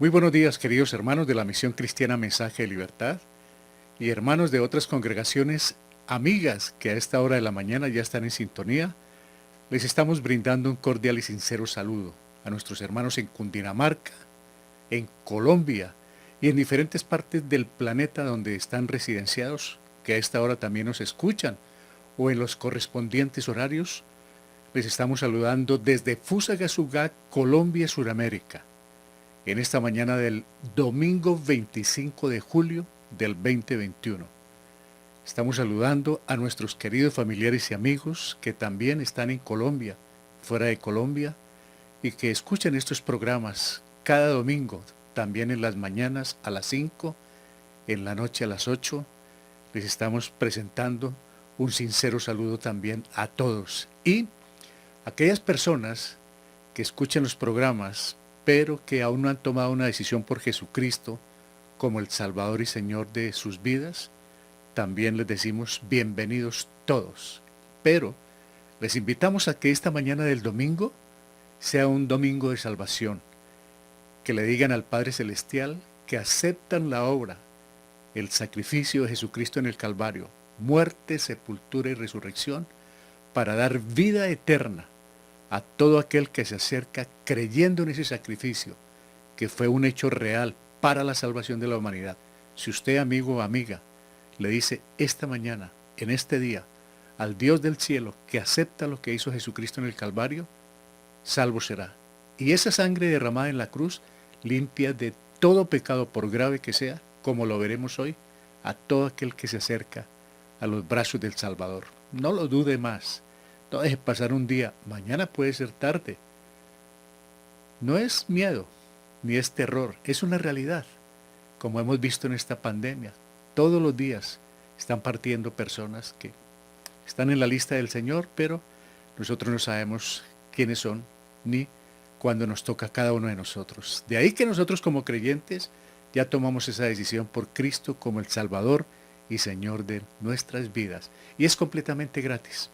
Muy buenos días, queridos hermanos de la Misión Cristiana Mensaje de Libertad y hermanos de otras congregaciones amigas que a esta hora de la mañana ya están en sintonía. Les estamos brindando un cordial y sincero saludo a nuestros hermanos en Cundinamarca, en Colombia y en diferentes partes del planeta donde están residenciados, que a esta hora también nos escuchan, o en los correspondientes horarios. Les estamos saludando desde Fusagasugá, Colombia, Suramérica, en esta mañana del domingo 25 de julio del 2021. Estamos saludando a nuestros queridos familiares y amigos que también están en Colombia, fuera de Colombia, y que escuchan estos programas cada domingo, también en las mañanas a las 5, en la noche a las 8. Les estamos presentando un sincero saludo también a todos. Y aquellas personas que escuchan los programas, pero que aún no han tomado una decisión por Jesucristo como el Salvador y Señor de sus vidas, también les decimos bienvenidos todos. Pero les invitamos a que esta mañana del domingo sea un domingo de salvación, que le digan al Padre Celestial que aceptan la obra, el sacrificio de Jesucristo en el Calvario, muerte, sepultura y resurrección, para dar vida eterna a todo aquel que se acerca creyendo en ese sacrificio, que fue un hecho real para la salvación de la humanidad. Si usted, amigo o amiga, le dice esta mañana, en este día, al Dios del cielo, que acepta lo que hizo Jesucristo en el Calvario, salvo será. Y esa sangre derramada en la cruz limpia de todo pecado, por grave que sea, como lo veremos hoy, a todo aquel que se acerca a los brazos del Salvador. No lo dude más. No deje pasar un día. Mañana puede ser tarde. No es miedo, ni es terror. Es una realidad. Como hemos visto en esta pandemia, todos los días están partiendo personas que están en la lista del Señor, pero nosotros no sabemos quiénes son, ni cuándo nos toca a cada uno de nosotros. De ahí que nosotros como creyentes ya tomamos esa decisión por Cristo como el Salvador y Señor de nuestras vidas. Y es completamente gratis.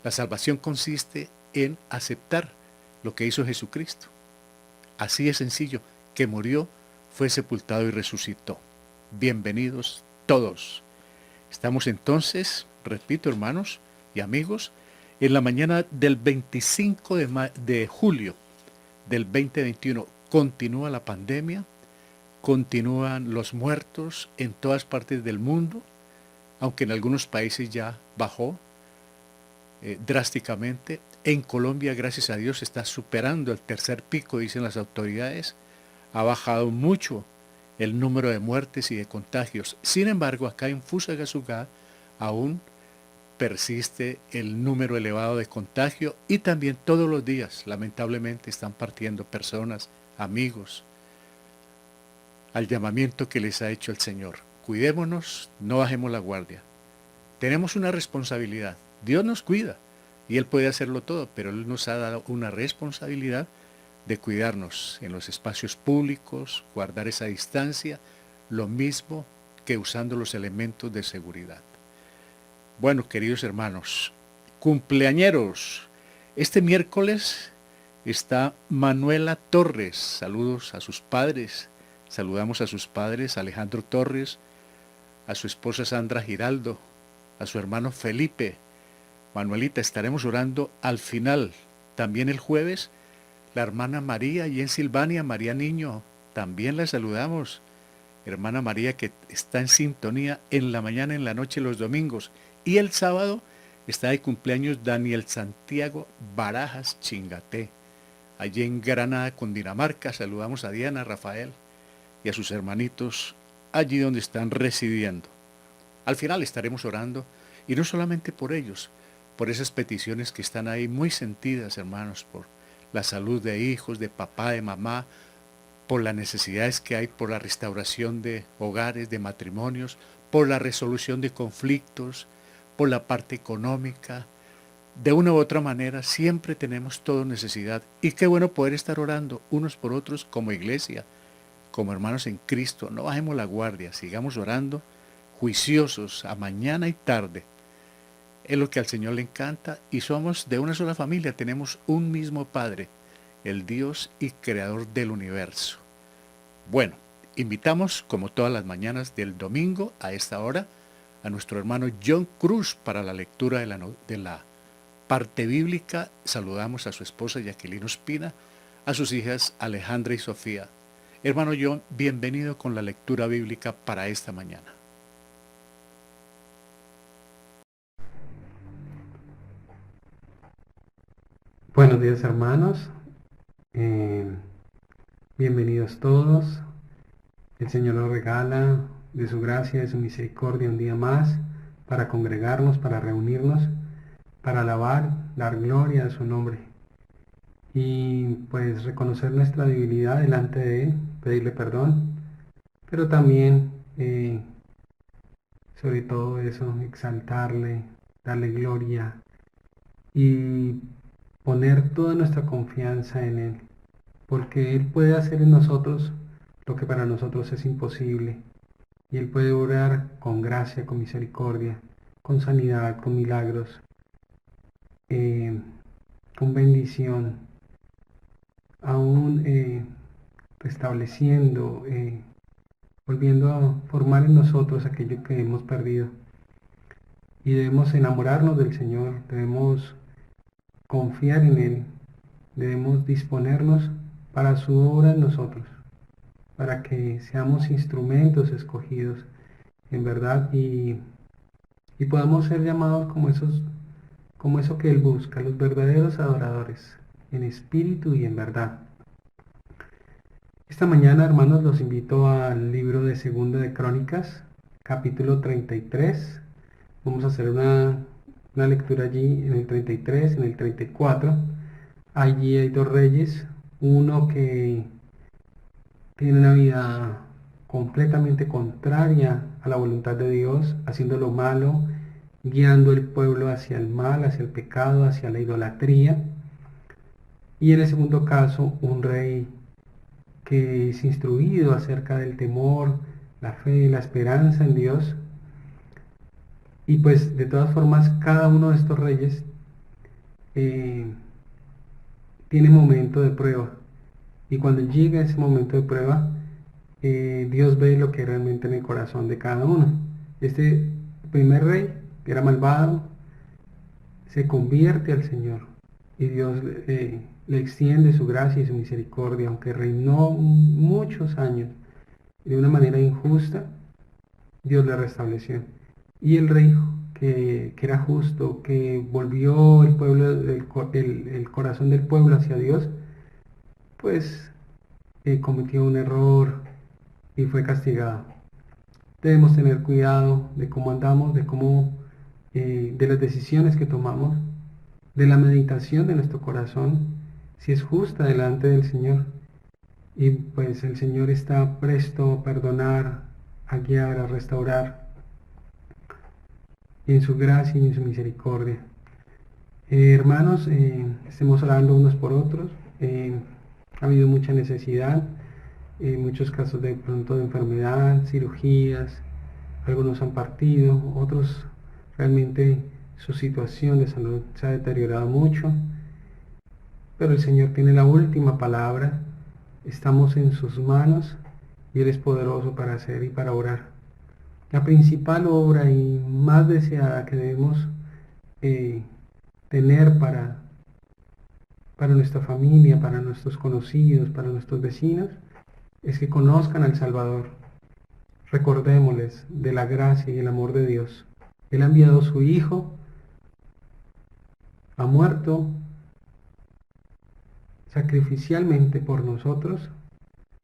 La salvación consiste en aceptar lo que hizo Jesucristo. Así es sencillo, que murió, fue sepultado y resucitó. Bienvenidos todos. Estamos entonces, repito hermanos y amigos, en la mañana del 25 de julio del 2021. Continúa la pandemia, continúan los muertos en todas partes del mundo, aunque en algunos países ya bajó drásticamente. En Colombia, gracias a Dios, está superando el tercer pico, dicen las autoridades. Ha bajado mucho el número de muertes y de contagios. Sin embargo, acá en Fusagasugá aún persiste el número elevado de contagio y también todos los días, lamentablemente, están partiendo personas, amigos, al llamamiento que les ha hecho el Señor. Cuidémonos, no bajemos la guardia. Tenemos una responsabilidad. Dios nos cuida y Él puede hacerlo todo, pero Él nos ha dado una responsabilidad de cuidarnos en los espacios públicos, guardar esa distancia, lo mismo que usando los elementos de seguridad. Bueno, queridos hermanos, cumpleañeros, este miércoles está Manuela Torres. Saludos a sus padres. Saludamos a sus padres, Alejandro Torres, a su esposa Sandra Giraldo, a su hermano Felipe. Manuelita, estaremos orando al final. También el jueves, la hermana María y en Silvania, María Niño, también la saludamos. Hermana María que está en sintonía en la mañana, en la noche, los domingos. Y el sábado está de cumpleaños Daniel Santiago Barajas Chingaté. Allí en Granada, Cundinamarca, saludamos a Diana, Rafael y a sus hermanitos allí donde están residiendo. Al final estaremos orando, y no solamente por ellos, por esas peticiones que están ahí muy sentidas, hermanos, por la salud de hijos, de papá, de mamá, por las necesidades que hay, por la restauración de hogares, de matrimonios, por la resolución de conflictos, por la parte económica. De una u otra manera, siempre tenemos toda necesidad. Y qué bueno poder estar orando unos por otros como iglesia, como hermanos en Cristo. No bajemos la guardia, sigamos orando juiciosos a mañana y tarde. Es lo que al Señor le encanta y somos de una sola familia, tenemos un mismo Padre, el Dios y Creador del universo. Bueno, invitamos, como todas las mañanas del domingo a esta hora, a nuestro hermano John Cruz para la lectura de la parte bíblica. Saludamos a su esposa Jacqueline Ospina, a sus hijas Alejandra y Sofía. Hermano John, bienvenido con la lectura bíblica para esta mañana. Buenos días, hermanos. Bienvenidos todos. El Señor nos regala de su gracia, de su misericordia un día más para congregarnos, para reunirnos, para alabar, dar gloria a su nombre y pues reconocer nuestra debilidad delante de Él, pedirle perdón, pero también sobre todo eso, exaltarle, darle gloria y poner toda nuestra confianza en Él, porque Él puede hacer en nosotros lo que para nosotros es imposible, y Él puede obrar con gracia, con misericordia, con sanidad, con milagros, con bendición, aún restableciendo, volviendo a formar en nosotros aquello que hemos perdido. Y debemos enamorarnos del Señor, debemos confiar en Él, debemos disponernos para su obra en nosotros, para que seamos instrumentos escogidos en verdad y podamos ser llamados como eso que Él busca, los verdaderos adoradores, en espíritu y en verdad. Esta mañana, hermanos, los invito al libro de Segunda de Crónicas, capítulo 33. Vamos a hacer una lectura allí en el 33, en el 34. Allí hay dos reyes, uno que tiene una vida completamente contraria a la voluntad de Dios, haciendo lo malo, guiando el pueblo hacia el mal, hacia el pecado, hacia la idolatría. Y en el segundo caso, un rey que es instruido acerca del temor, la fe, la esperanza en Dios. Y pues de todas formas, cada uno de estos reyes tiene momento de prueba. Y cuando llega ese momento de prueba, Dios ve lo que realmente en el corazón de cada uno. Este primer rey, que era malvado, se convierte al Señor. Y Dios le extiende su gracia y su misericordia, aunque reinó muchos años de una manera injusta, Dios le restableció. Y el rey que era justo, que volvió el pueblo, el corazón del pueblo hacia Dios, pues cometió un error y fue castigado. Debemos tener cuidado de cómo andamos, de las decisiones que tomamos, de la meditación de nuestro corazón, si es justa delante del Señor. Y pues el Señor está presto a perdonar, a guiar, a restaurar en su gracia y en su misericordia. Hermanos, estemos orando unos por otros. Ha habido mucha necesidad, muchos casos de pronto de enfermedad, cirugías, algunos han partido, otros realmente su situación de salud se ha deteriorado mucho, pero el Señor tiene la última palabra, estamos en sus manos y Él es poderoso para hacer y para orar. La principal obra y más deseada que debemos tener para nuestra familia, para nuestros conocidos, para nuestros vecinos, es que conozcan al Salvador. Recordémosles de la gracia y el amor de Dios. Él ha enviado a su Hijo, ha muerto sacrificialmente por nosotros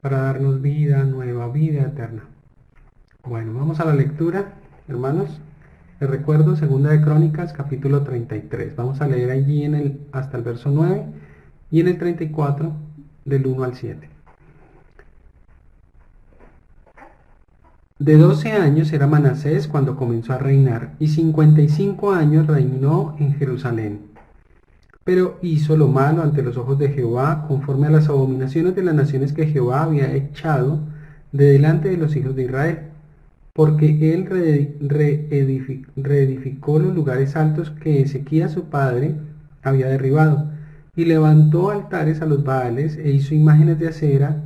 para darnos vida nueva, vida eterna. Bueno, vamos a la lectura, hermanos. Les recuerdo, Segunda de Crónicas, capítulo 33. Vamos a leer allí hasta el verso 9 y en el 34 del 1 al 7. De 12 años era Manasés cuando comenzó a reinar, y 55 años reinó en Jerusalén. Pero hizo lo malo ante los ojos de Jehová, conforme a las abominaciones de las naciones que Jehová había echado de delante de los hijos de Israel, porque él reedificó los lugares altos que Ezequías su padre había derribado, y levantó altares a los Baales, e hizo imágenes de acera,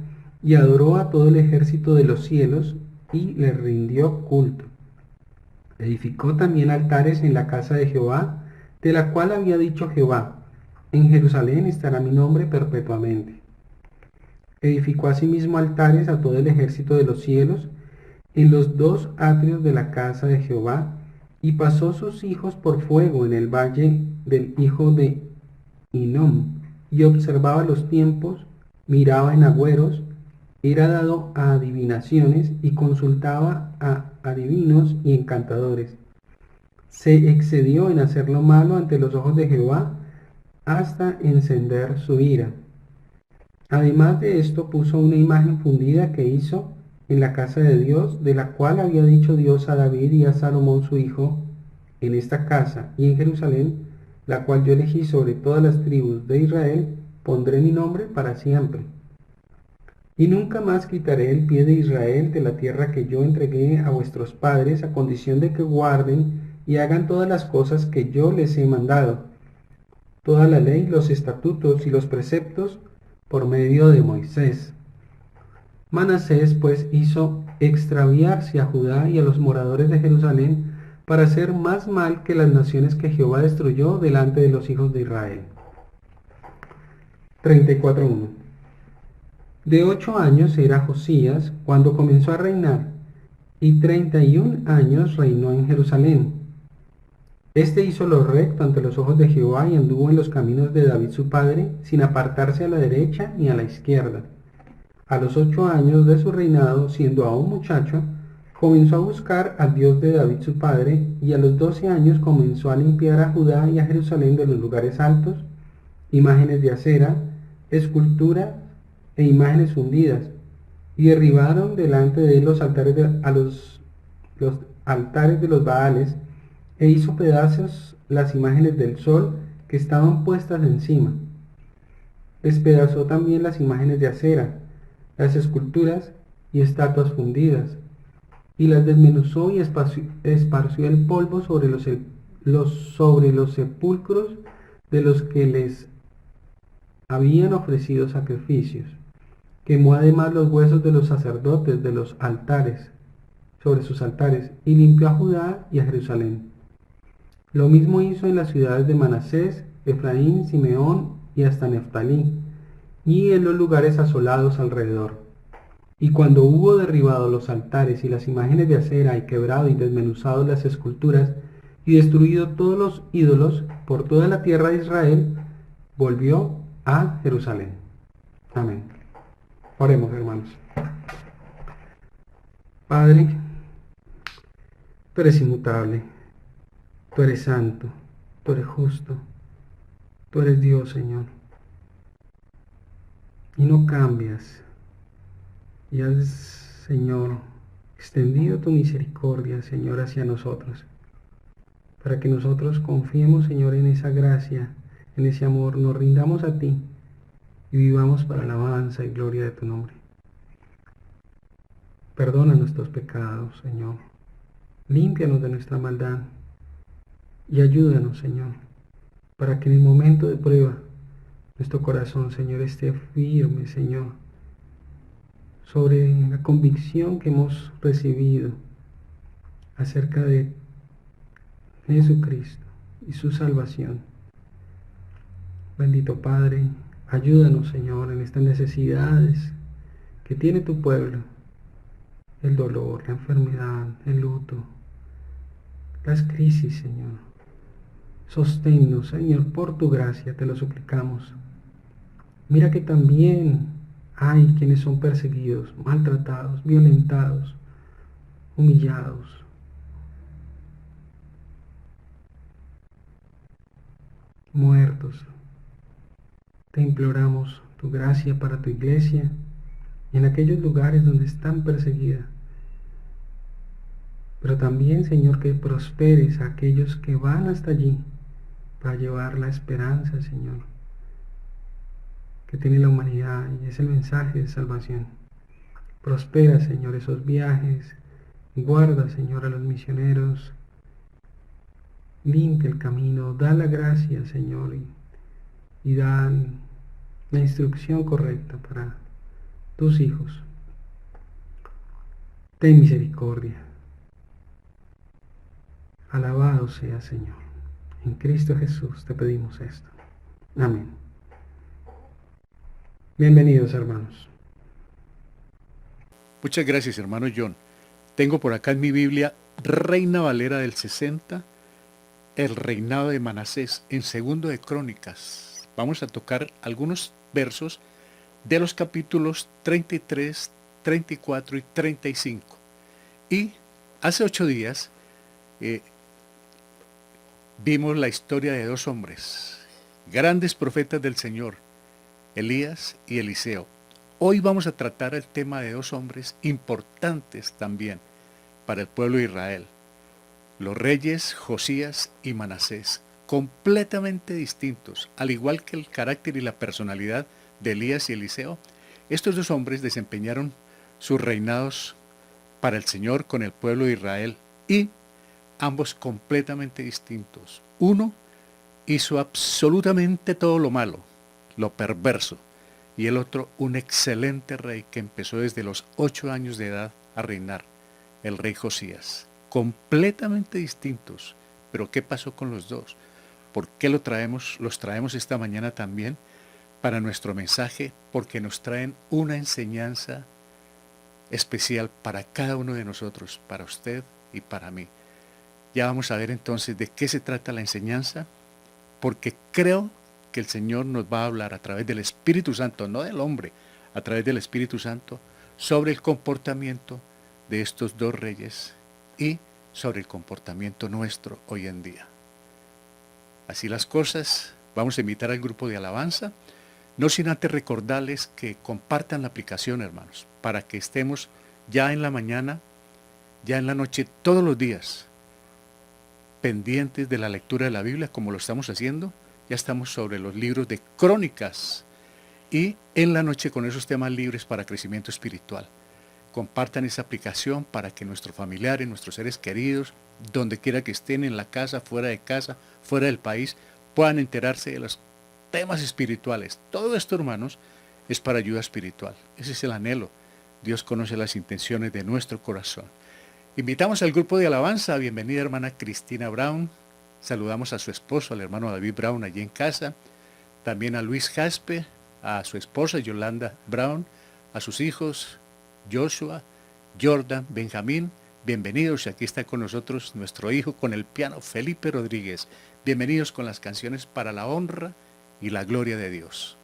y adoró a todo el ejército de los cielos y le rindió culto. Edificó también altares en la casa de Jehová, de la cual había dicho Jehová: en Jerusalén estará mi nombre perpetuamente. Edificó asimismo altares a todo el ejército de los cielos en los dos atrios de la casa de Jehová, y pasó sus hijos por fuego en el valle del hijo de Hinnom, y observaba los tiempos, miraba en agüeros, era dado a adivinaciones y consultaba a adivinos y encantadores. Se excedió en hacer lo malo ante los ojos de Jehová hasta encender su ira. Además de esto puso una imagen fundida que hizo en la casa de Dios, de la cual había dicho Dios a David y a Salomón su hijo: en esta casa y en Jerusalén, la cual yo elegí sobre todas las tribus de Israel, pondré mi nombre para siempre. Y nunca más quitaré el pie de Israel de la tierra que yo entregué a vuestros padres, a condición de que guarden y hagan todas las cosas que yo les he mandado, toda la ley, los estatutos y los preceptos por medio de Moisés. Manasés pues hizo extraviarse a Judá y a los moradores de Jerusalén para hacer más mal que las naciones que Jehová destruyó delante de los hijos de Israel. 34.1. De 8 años era Josías cuando comenzó a reinar, y 31 años reinó en Jerusalén. Este hizo lo recto ante los ojos de Jehová y anduvo en los caminos de David su padre, sin apartarse a la derecha ni a la izquierda. A los 8 años de su reinado, siendo aún muchacho, comenzó a buscar al Dios de David su padre, y a los 12 años comenzó a limpiar a Judá y a Jerusalén de los lugares altos, imágenes de acera, escultura e imágenes fundidas, y derribaron delante de él los altares los altares de los Baales, e hizo pedazos las imágenes del sol que estaban puestas encima. Despedazó también las imágenes de acera, las esculturas y estatuas fundidas, y las desmenuzó y esparció el polvo sobre los sepulcros de los que les habían ofrecido sacrificios. Quemó además los huesos de los sacerdotes de los altares, sobre sus altares, y limpió a Judá y a Jerusalén. Lo mismo hizo en las ciudades de Manasés, Efraín, Simeón y hasta Neftalí, y en los lugares asolados alrededor. Y cuando hubo derribado los altares y las imágenes de acera, y quebrado y desmenuzado las esculturas, y destruido todos los ídolos por toda la tierra de Israel, volvió a Jerusalén. Amén. Oremos, hermanos. Padre, tú eres inmutable, tú eres santo, tú eres justo, tú eres Dios, Señor. Y no cambias. Y has, Señor, extendido tu misericordia, Señor, hacia nosotros, para que nosotros confiemos, Señor, en esa gracia, en ese amor, nos rindamos a ti y vivamos para alabanza y gloria de tu nombre. Perdona nuestros pecados, Señor. Límpianos de nuestra maldad y ayúdanos, Señor, para que en el momento de prueba nuestro corazón, Señor, esté firme, Señor, sobre la convicción que hemos recibido acerca de Jesucristo y su salvación. Bendito Padre, ayúdanos, Señor, en estas necesidades que tiene tu pueblo, el dolor, la enfermedad, el luto, las crisis, Señor. Sosténnos, Señor, por tu gracia, te lo suplicamos. Mira que también hay quienes son perseguidos, maltratados, violentados, humillados. Muertos. Te imploramos tu gracia para tu iglesia en aquellos lugares donde están perseguidas. Pero también, Señor, que prosperes a aquellos que van hasta allí para llevar la esperanza, Señor, que tiene la humanidad, y es el mensaje de salvación. Prospera, Señor, esos viajes. Guarda, Señor, a los misioneros. Limpia el camino. Da la gracia, Señor, y da la instrucción correcta para tus hijos. Ten misericordia. Alabado sea Señor. En Cristo Jesús te pedimos esto. Amén. Bienvenidos, hermanos. Muchas gracias, hermano John. Tengo por acá en mi Biblia Reina Valera del 60, el reinado de Manasés, en Segundo de Crónicas. Vamos a tocar algunos versos de los capítulos 33, 34 y 35. Y hace 8 días vimos la historia de 2 hombres, grandes profetas del Señor, Elías y Eliseo. Hoy vamos a tratar el tema de 2 hombres importantes también para el pueblo de Israel, los reyes Josías y Manasés, completamente distintos, al igual que el carácter y la personalidad de Elías y Eliseo. Estos 2 hombres desempeñaron sus reinados para el Señor con el pueblo de Israel, y ambos completamente distintos. Uno hizo absolutamente todo lo malo, lo perverso, y el otro un excelente rey que empezó desde los 8 años de edad a reinar, el rey Josías. Completamente distintos. Pero ¿qué pasó con los 2? ¿Por qué los traemos esta mañana también para nuestro mensaje? Porque nos traen una enseñanza especial para cada uno de nosotros, para usted y para mí. Ya vamos a ver entonces de qué se trata la enseñanza, porque creo que el Señor nos va a hablar a través del Espíritu Santo, no del hombre, a través del Espíritu Santo, sobre el comportamiento de estos 2 reyes y sobre el comportamiento nuestro hoy en día. Así las cosas, vamos a invitar al grupo de alabanza, no sin antes recordarles que compartan la aplicación, hermanos, para que estemos ya en la mañana, ya en la noche, todos los días, pendientes de la lectura de la Biblia, como lo estamos haciendo. Ya estamos sobre los libros de Crónicas, y en la noche con esos temas libres para crecimiento espiritual. Compartan esa aplicación para que nuestros familiares, nuestros seres queridos, donde quiera que estén, en la casa, fuera del país, puedan enterarse de los temas espirituales. Todo esto, hermanos, es para ayuda espiritual. Ese es el anhelo. Dios conoce las intenciones de nuestro corazón. Invitamos al grupo de alabanza. Bienvenida, hermana Cristina Brown. Saludamos a su esposo, al hermano David Brown, allí en casa. También a Luis Jaspe, a su esposa Yolanda Brown, a sus hijos Joshua, Jordan, Benjamín. Bienvenidos. Y aquí está con nosotros nuestro hijo con el piano, Felipe Rodríguez. Bienvenidos con las canciones para la honra y la gloria de Dios.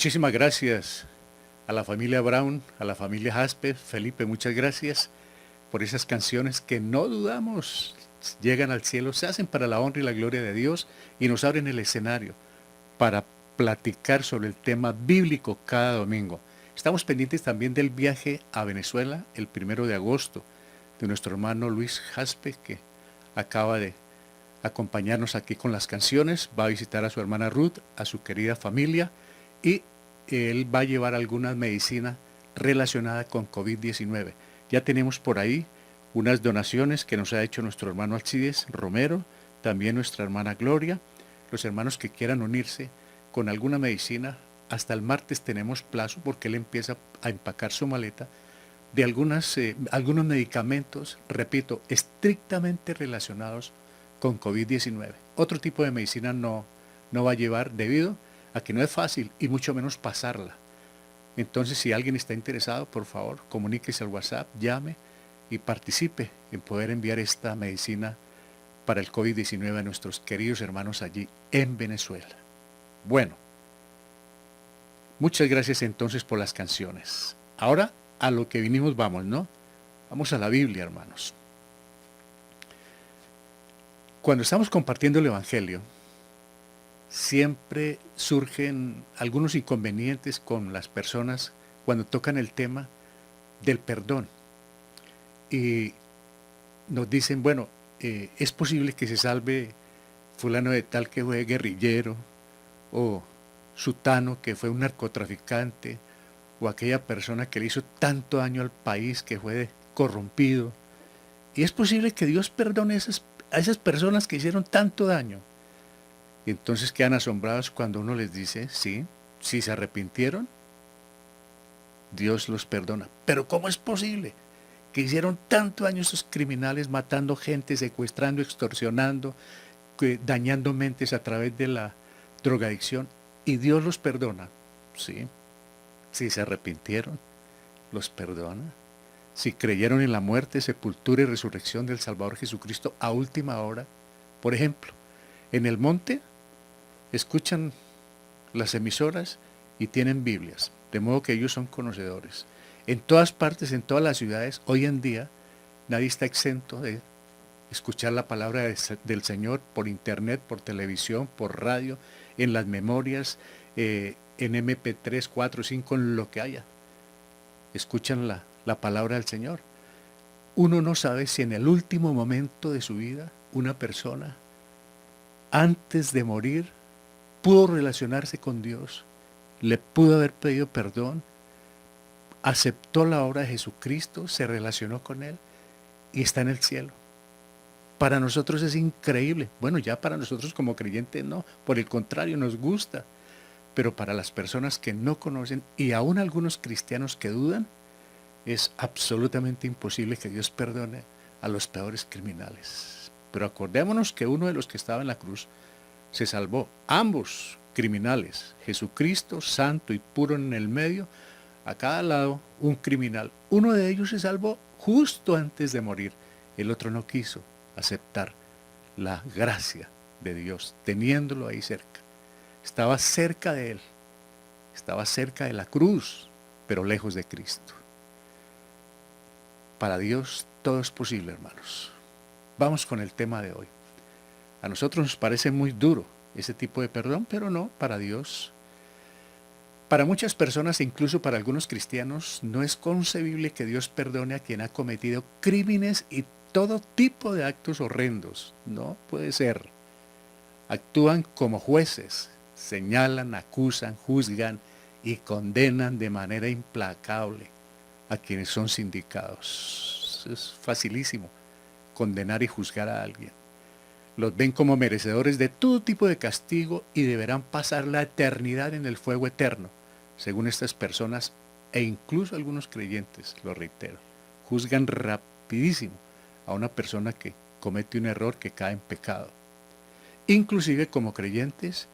Muchísimas gracias a la familia Brown, a la familia Jaspe, Felipe, muchas gracias por esas canciones que no dudamos llegan al cielo, se hacen para la honra y la gloria de Dios y nos abren el escenario para platicar sobre el tema bíblico cada domingo. Estamos pendientes también del viaje a Venezuela el 1 de agosto de nuestro hermano Luis Jaspe, que acaba de acompañarnos aquí con las canciones, va a visitar a su hermana Ruth, a su querida familia, y él va a llevar alguna medicina relacionada con COVID-19. Ya tenemos por ahí unas donaciones que nos ha hecho nuestro hermano Alcides Romero, también nuestra hermana Gloria, los hermanos que quieran unirse con alguna medicina hasta el martes tenemos plazo porque él empieza a empacar su maleta de algunos medicamentos, repito, estrictamente relacionados con COVID-19. Otro tipo de medicina no va a llevar debido a que no es fácil y mucho menos pasarla. Entonces, si alguien está interesado, por favor, comuníquese al WhatsApp, llame y participe en poder enviar esta medicina para el COVID-19 a nuestros queridos hermanos allí en Venezuela. Bueno, muchas gracias entonces por las canciones. Ahora a lo que vinimos vamos, ¿no? Vamos a la Biblia, hermanos. Cuando estamos compartiendo el Evangelio, siempre surgen algunos inconvenientes con las personas cuando tocan el tema del perdón. Y nos dicen, bueno, es posible que se salve fulano de tal que fue guerrillero, o sutano que fue un narcotraficante, o aquella persona que le hizo tanto daño al país que fue corrompido. Y es posible que Dios perdone a esas personas que hicieron tanto daño. Y entonces quedan asombrados cuando uno les dice, sí, si se arrepintieron, Dios los perdona. Pero ¿cómo es posible que hicieron tanto daño esos criminales, matando gente, secuestrando, extorsionando, dañando mentes a través de la drogadicción, y Dios los perdona? Sí, si se arrepintieron, los perdona. Si creyeron en la muerte, sepultura y resurrección del Salvador Jesucristo a última hora, por ejemplo, en el monte escuchan las emisoras y tienen Biblias, de modo que ellos son conocedores. En todas partes, en todas las ciudades, hoy en día, nadie está exento de escuchar la palabra del Señor por internet, por televisión, por radio, en las memorias, en MP3, 4, 5, en lo que haya. Escuchan la palabra del Señor. Uno no sabe si en el último momento de su vida una persona, antes de morir, pudo relacionarse con Dios, le pudo haber pedido perdón, aceptó la obra de Jesucristo, se relacionó con Él y está en el cielo. Para nosotros es increíble. Bueno, ya para nosotros como creyentes no, por el contrario, nos gusta. Pero para las personas que no conocen y aún algunos cristianos que dudan, es absolutamente imposible que Dios perdone a los peores criminales. Pero acordémonos que uno de los que estaba en la cruz se salvó. Ambos criminales, Jesucristo, santo y puro en el medio, a cada lado un criminal. Uno de ellos se salvó justo antes de morir. El otro no quiso aceptar la gracia de Dios, teniéndolo ahí cerca. Estaba cerca de Él, estaba cerca de la cruz, pero lejos de Cristo. Para Dios todo es posible, hermanos. Vamos con el tema de hoy. A nosotros nos parece muy duro ese tipo de perdón, pero no, para Dios. Para muchas personas, e incluso para algunos cristianos, no es concebible que Dios perdone a quien ha cometido crímenes y todo tipo de actos horrendos. No puede ser. Actúan como jueces, señalan, acusan, juzgan y condenan de manera implacable a quienes son sindicados. Es facilísimo condenar y juzgar a alguien. Los ven como merecedores de todo tipo de castigo y deberán pasar la eternidad en el fuego eterno, según estas personas e incluso algunos creyentes, lo reitero, juzgan rapidísimo a una persona que comete un error, que cae en pecado. Inclusive como creyentes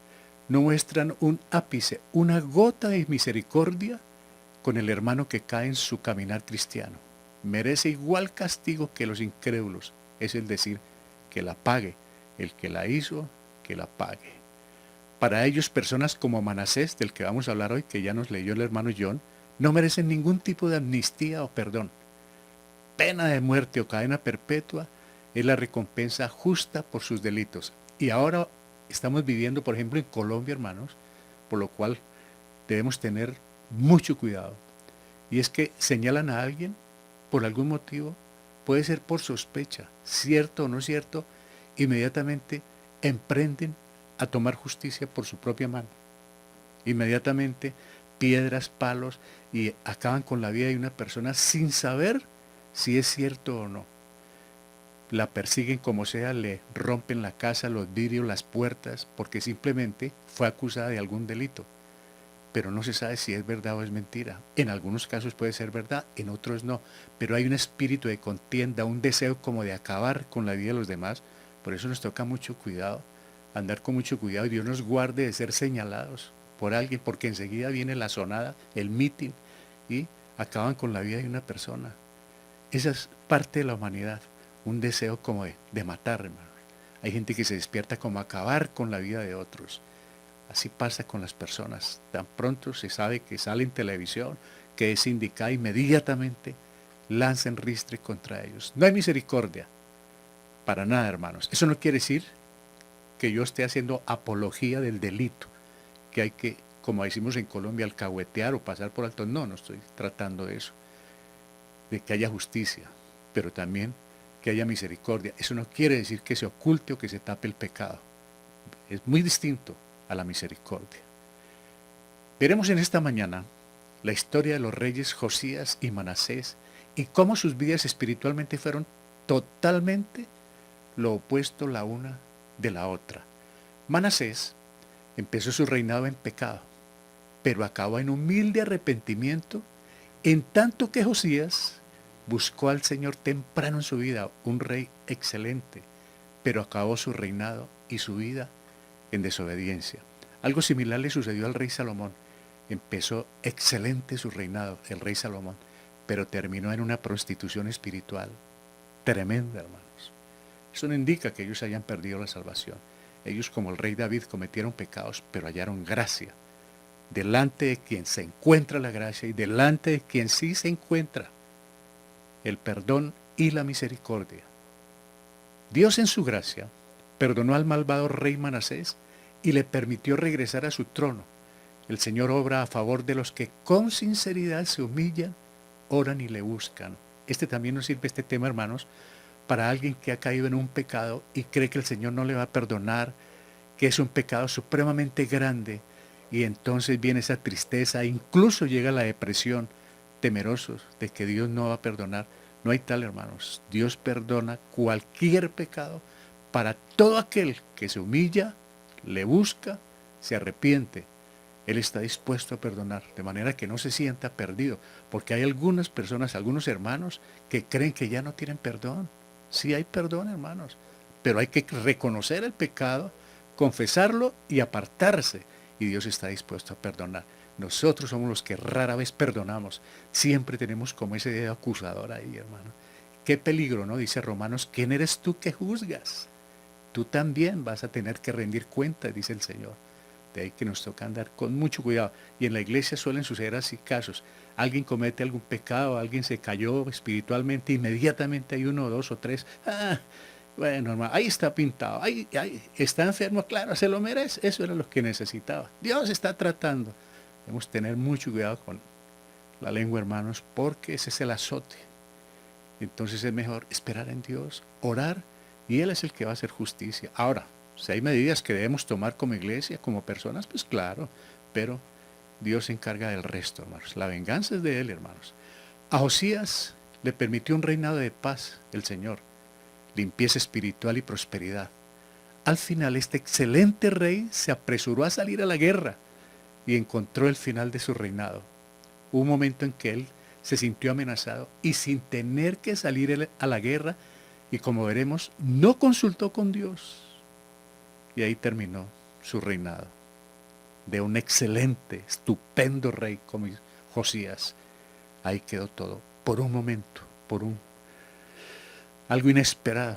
no muestran un ápice, una gota de misericordia con el hermano que cae en su caminar cristiano. Merece igual castigo que los incrédulos, es decir, que la pague. El que la hizo, que la pague. Para ellos, personas como Manasés, del que vamos a hablar hoy, que ya nos leyó el hermano John, no merecen ningún tipo de amnistía o perdón. Pena de muerte o cadena perpetua es la recompensa justa por sus delitos. Y ahora estamos viviendo, por ejemplo, en Colombia, hermanos, por lo cual debemos tener mucho cuidado. Y es que señalan a alguien por algún motivo, puede ser por sospecha, cierto o no cierto, inmediatamente emprenden a tomar justicia por su propia mano. Inmediatamente piedras, palos y acaban con la vida de una persona sin saber si es cierto o no. La persiguen como sea, le rompen la casa, los vidrios, las puertas, porque simplemente fue acusada de algún delito. pero no se sabe si es verdad o es mentira. En algunos casos puede ser verdad, en otros no, pero hay un espíritu de contienda, un deseo como de acabar con la vida de los demás. Por eso nos toca mucho cuidado, andar con mucho cuidado, y Dios nos guarde de ser señalados por alguien, porque enseguida viene la sonada, el mitin, y acaban con la vida de una persona. Esa es parte de la humanidad, un deseo como de matar, hermano. Hay gente que se despierta como a acabar con la vida de otros. Así pasa con las personas. Tan pronto se sabe que sale en televisión, que es indicada, inmediatamente lanzan ristre contra ellos. No hay misericordia, para nada, hermanos. Eso no quiere decir que yo esté haciendo apología del delito, que hay que, como decimos en Colombia, alcahuetear o pasar por alto. No, no estoy tratando de eso, de que haya justicia, pero también que haya misericordia. Eso no quiere decir que se oculte o que se tape el pecado. Es muy distinto a la misericordia. Veremos en esta mañana la historia de los reyes Josías y Manasés y cómo sus vidas espiritualmente fueron totalmente lo opuesto la una de la otra. Manasés empezó su reinado en pecado, pero acabó en humilde arrepentimiento, en tanto que Josías buscó al Señor temprano en su vida, un rey excelente, pero acabó su reinado y su vida en desobediencia. Algo similar le sucedió al rey Salomón. Empezó excelente su reinado, el rey Salomón, pero terminó en una prostitución espiritual tremenda, hermanos. Eso no indica que ellos hayan perdido la salvación. Ellos, como el rey David, cometieron pecados, pero hallaron gracia, delante de quien se encuentra la gracia y delante de quien sí se encuentra el perdón y la misericordia. Dios, en su gracia, perdonó al malvado rey Manasés y le permitió regresar a su trono. El Señor obra a favor de los que con sinceridad se humillan, oran y le buscan. También nos sirve este tema, hermanos, para alguien que ha caído en un pecado y cree que el Señor no le va a perdonar, que es un pecado supremamente grande, y entonces viene esa tristeza, incluso llega la depresión, temerosos de que Dios no va a perdonar. No hay tal, hermanos. Dios perdona cualquier pecado para todo aquel que se humilla, le busca, se arrepiente. Él está dispuesto a perdonar, de manera que no se sienta perdido, porque hay algunas personas, algunos hermanos, que creen que ya no tienen perdón. Sí hay perdón, hermanos, pero hay que reconocer el pecado, confesarlo y apartarse, y Dios está dispuesto a perdonar. Nosotros somos los que rara vez perdonamos, siempre tenemos como ese dedo acusador ahí, hermano. Qué peligro, ¿no? Dice Romanos, ¿quién eres tú que juzgas? Tú también vas a tener que rendir cuentas, dice el Señor. De ahí que nos toca andar con mucho cuidado. Y en la iglesia suelen suceder así casos. Alguien comete algún pecado, alguien se cayó espiritualmente, inmediatamente hay uno, dos o tres. Bueno, hermano, ahí está pintado, ahí está enfermo, claro, se lo merece. Eso era lo que necesitaba. Dios está tratando. Debemos tener mucho cuidado con la lengua, hermanos, porque ese es el azote. Entonces es mejor esperar en Dios, orar, y Él es el que va a hacer justicia. Ahora, si hay medidas que debemos tomar como iglesia, como personas, pues claro, pero Dios se encarga del resto, hermanos. La venganza es de Él, hermanos. A Josías le permitió un reinado de paz, el Señor, limpieza espiritual y prosperidad. Al final, este excelente rey se apresuró a salir a la guerra y encontró el final de su reinado. Hubo un momento en que él se sintió amenazado y sin tener que salir a la guerra, y como veremos, no consultó con Dios. Y ahí terminó su reinado de un excelente, estupendo rey como Josías. Ahí quedó todo, por un momento, algo inesperado.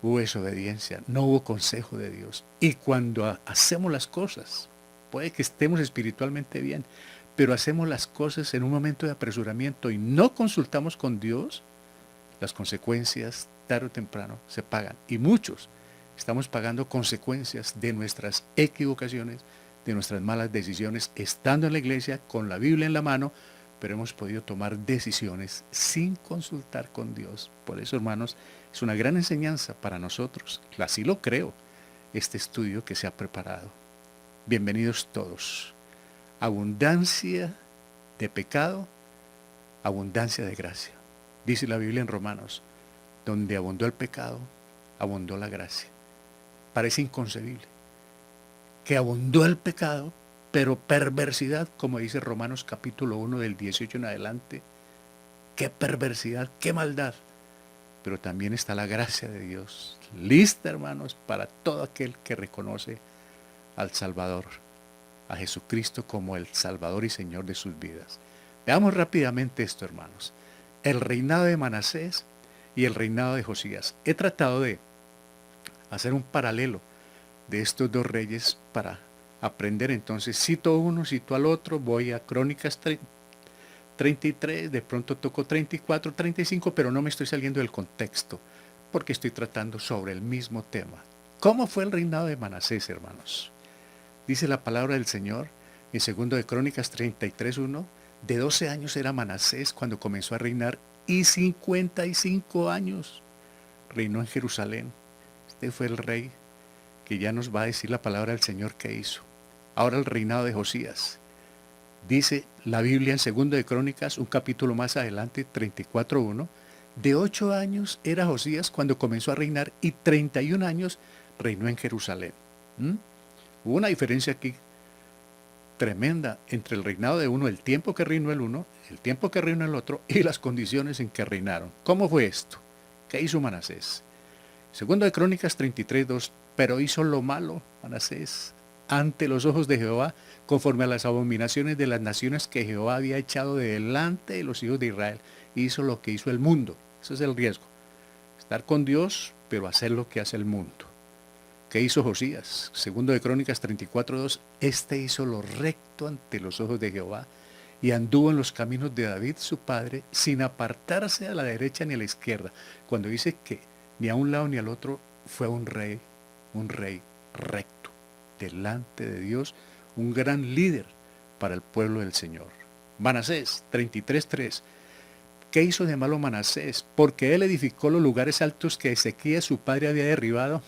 Hubo desobediencia, no hubo consejo de Dios. Y cuando hacemos las cosas, puede que estemos espiritualmente bien, pero hacemos las cosas en un momento de apresuramiento y no consultamos con Dios, las consecuencias tarde o temprano se pagan. Y muchos estamos pagando consecuencias de nuestras equivocaciones, de nuestras malas decisiones, estando en la iglesia con la Biblia en la mano, pero hemos podido tomar decisiones sin consultar con Dios. Por eso, hermanos, es una gran enseñanza para nosotros. Así lo creo, este estudio que se ha preparado. Bienvenidos todos. Abundancia de pecado, abundancia de gracia. Dice la Biblia en Romanos, donde abundó el pecado, abundó la gracia. Parece inconcebible que abundó el pecado, pero perversidad, como dice Romanos capítulo 1 del 18 en adelante. Qué perversidad, qué maldad. Pero también está la gracia de Dios, lista, hermanos, para todo aquel que reconoce al Salvador, a Jesucristo como el Salvador y Señor de sus vidas. Veamos rápidamente esto, hermanos. El reinado de Manasés y el reinado de Josías. He tratado de hacer un paralelo de estos dos reyes para aprender. Entonces cito uno, cito al otro, voy a Crónicas 33, de pronto toco 34, 35, pero no me estoy saliendo del contexto, porque estoy tratando sobre el mismo tema. ¿Cómo fue el reinado de Manasés, hermanos? Dice la palabra del Señor en 2 de Crónicas 33:1, de 12 años era Manasés cuando comenzó a reinar y 55 años reinó en Jerusalén. Este fue el rey que ya nos va a decir la palabra del Señor que hizo. Ahora el reinado de Josías. Dice la Biblia en 2 de Crónicas, un capítulo más adelante, 34:1, de 8 años era Josías cuando comenzó a reinar y 31 años reinó en Jerusalén. Hubo una diferencia aquí tremenda entre el reinado de uno, el tiempo que reinó el uno, el tiempo que reinó el otro y las condiciones en que reinaron. ¿Cómo fue esto? ¿Qué hizo Manasés? 2 de Crónicas 33:2, pero hizo lo malo, Manasés, ante los ojos de Jehová, conforme a las abominaciones de las naciones que Jehová había echado de delante de los hijos de Israel. Hizo lo que hizo el mundo. Ese es el riesgo. Estar con Dios, pero hacer lo que hace el mundo. ¿Qué hizo Josías? 2 de Crónicas 34:2, este hizo lo recto ante los ojos de Jehová y anduvo en los caminos de David su padre, sin apartarse a la derecha ni a la izquierda. Cuando dice que ni a un lado ni al otro, fue un rey recto, delante de Dios, un gran líder para el pueblo del Señor. Manasés 33:3, ¿qué hizo de malo Manasés? Porque él edificó los lugares altos que Ezequías su padre había derribado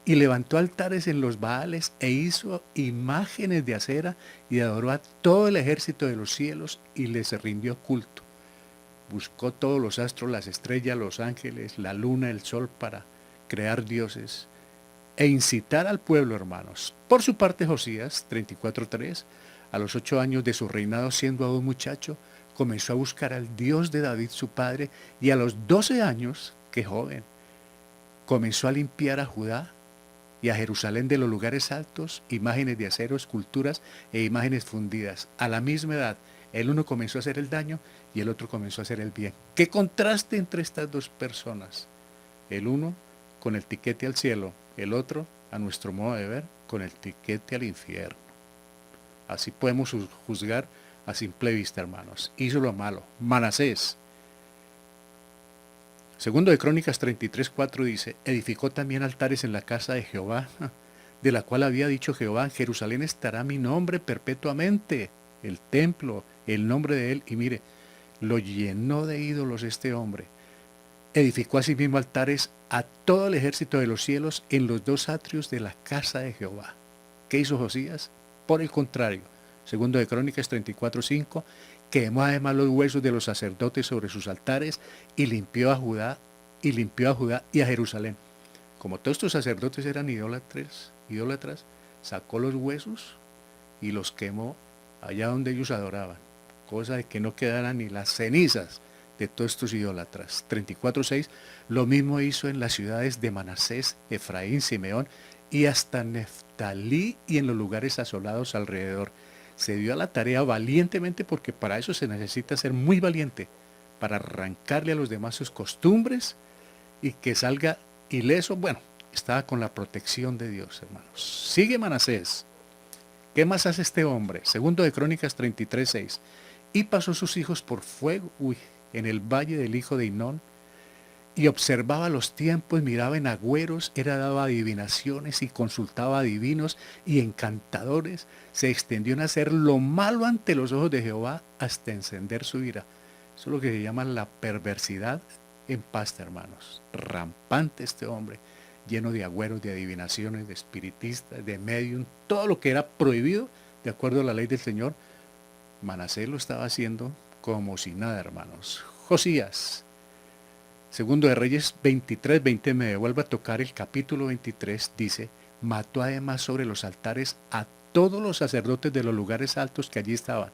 y levantó altares en los Baales e hizo imágenes de acera y adoró a todo el ejército de los cielos y les rindió culto. Buscó todos los astros, las estrellas, los ángeles, la luna, el sol para crear dioses e incitar al pueblo, hermanos. Por su parte, Josías 34:3, a los 8 años de su reinado, siendo aún muchacho, comenzó a buscar al Dios de David su padre, y a los 12 años, qué joven, comenzó a limpiar a Judá y a Jerusalén de los lugares altos, imágenes de acero, esculturas e imágenes fundidas. A la misma edad, el uno comenzó a hacer el daño y el otro comenzó a hacer el bien. ¿Qué contraste entre estas dos personas? El uno con el tiquete al cielo, el otro, a nuestro modo de ver, con el tiquete al infierno. Así podemos juzgar a simple vista, hermanos. Hizo lo malo. Manasés. 2 de Crónicas 33:4 dice, edificó también altares en la casa de Jehová, de la cual había dicho Jehová, en Jerusalén estará mi nombre perpetuamente, el templo, el nombre de él, y mire, lo llenó de ídolos este hombre. Edificó asimismo altares a todo el ejército de los cielos en los dos atrios de la casa de Jehová. ¿Qué hizo Josías? Por el contrario, 2 de Crónicas 34:5, quemó además los huesos de los sacerdotes sobre sus altares y limpió a Judá y a Jerusalén. Como todos estos sacerdotes eran idólatras, sacó los huesos y los quemó allá donde ellos adoraban, cosa de que no quedaran ni las cenizas de todos estos idólatras. 34:6, lo mismo hizo en las ciudades de Manasés, Efraín, Simeón y hasta Neftalí y en los lugares asolados alrededor. Se dio a la tarea valientemente, porque para eso se necesita ser muy valiente, para arrancarle a los demás sus costumbres y que salga ileso. Bueno, estaba con la protección de Dios, hermanos. Sigue Manasés. ¿Qué más hace este hombre? 2 de Crónicas 33:6. Y pasó sus hijos por fuego, en el valle del hijo de Hinón, y observaba los tiempos, miraba en agüeros, era dado adivinaciones y consultaba a divinos y encantadores, se extendió en hacer lo malo ante los ojos de Jehová hasta encender su ira. Eso es lo que se llama la perversidad en pasta, hermanos. Rampante este hombre, lleno de agüeros, de adivinaciones, de espiritistas, de medium, todo lo que era prohibido de acuerdo a la ley del Señor. Manasés lo estaba haciendo como si nada, hermanos. Josías. 2 de Reyes 23:20, me devuelvo a tocar el capítulo 23, dice, mató además sobre los altares a todos los sacerdotes de los lugares altos que allí estaban,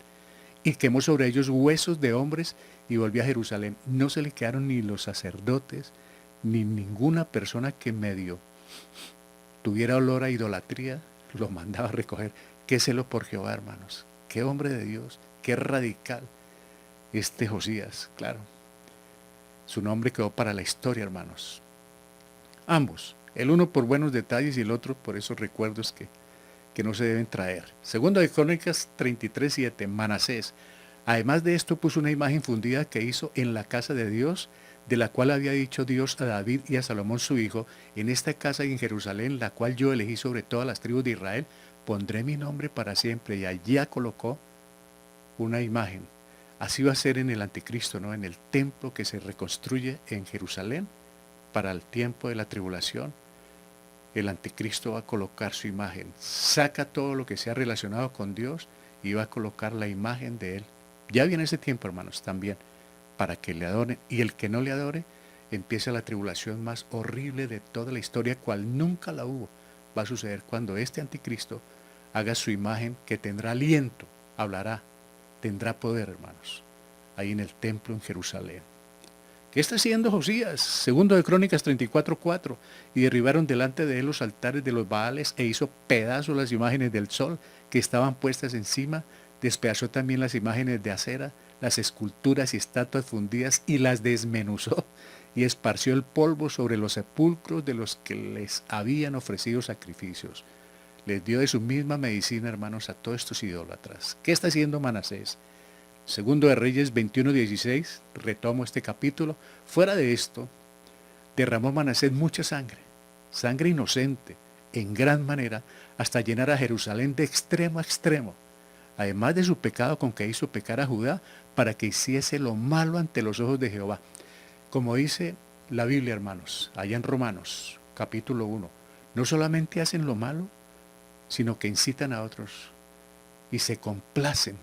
y quemó sobre ellos huesos de hombres y volvió a Jerusalén. No se le quedaron ni los sacerdotes, ni ninguna persona que medio tuviera olor a idolatría, los mandaba a recoger. Qué celo por Jehová, hermanos. Qué hombre de Dios, qué radical este Josías, claro. Su nombre quedó para la historia, hermanos. Ambos, el uno por buenos detalles y el otro por esos recuerdos que no se deben traer. Segundo de Crónicas 33:7, Manasés. Además de esto puso una imagen fundida que hizo en la casa de Dios, de la cual había dicho Dios a David y a Salomón su hijo, en esta casa y en Jerusalén, la cual yo elegí sobre todas las tribus de Israel, pondré mi nombre para siempre. Y allá colocó una imagen. Así va a ser en el anticristo, ¿no? En el templo que se reconstruye en Jerusalén para el tiempo de la tribulación. El anticristo va a colocar su imagen. Saca todo lo que sea relacionado con Dios y va a colocar la imagen de él. Ya viene ese tiempo, hermanos, también, para que le adoren. Y el que no le adore, empieza la tribulación más horrible de toda la historia, cual nunca la hubo. Va a suceder cuando este anticristo haga su imagen, que tendrá aliento, hablará, tendrá poder, hermanos, ahí en el templo en Jerusalén. ¿Qué está haciendo Josías? Segundo de Crónicas 34:4. Y derribaron delante de él los altares de los Baales e hizo pedazos las imágenes del sol que estaban puestas encima. Despedazó también las imágenes de acera, las esculturas y estatuas fundidas y las desmenuzó y esparció el polvo sobre los sepulcros de los que les habían ofrecido sacrificios. Les dio de su misma medicina, hermanos, a todos estos idólatras. ¿Qué está haciendo Manasés? Segundo de Reyes 21:16, retomo este capítulo. Fuera de esto, derramó Manasés mucha sangre, sangre inocente, en gran manera, hasta llenar a Jerusalén de extremo a extremo, además de su pecado con que hizo pecar a Judá, para que hiciese lo malo ante los ojos de Jehová. Como dice la Biblia, hermanos, allá en Romanos, capítulo 1, no solamente hacen lo malo, sino que incitan a otros y se complacen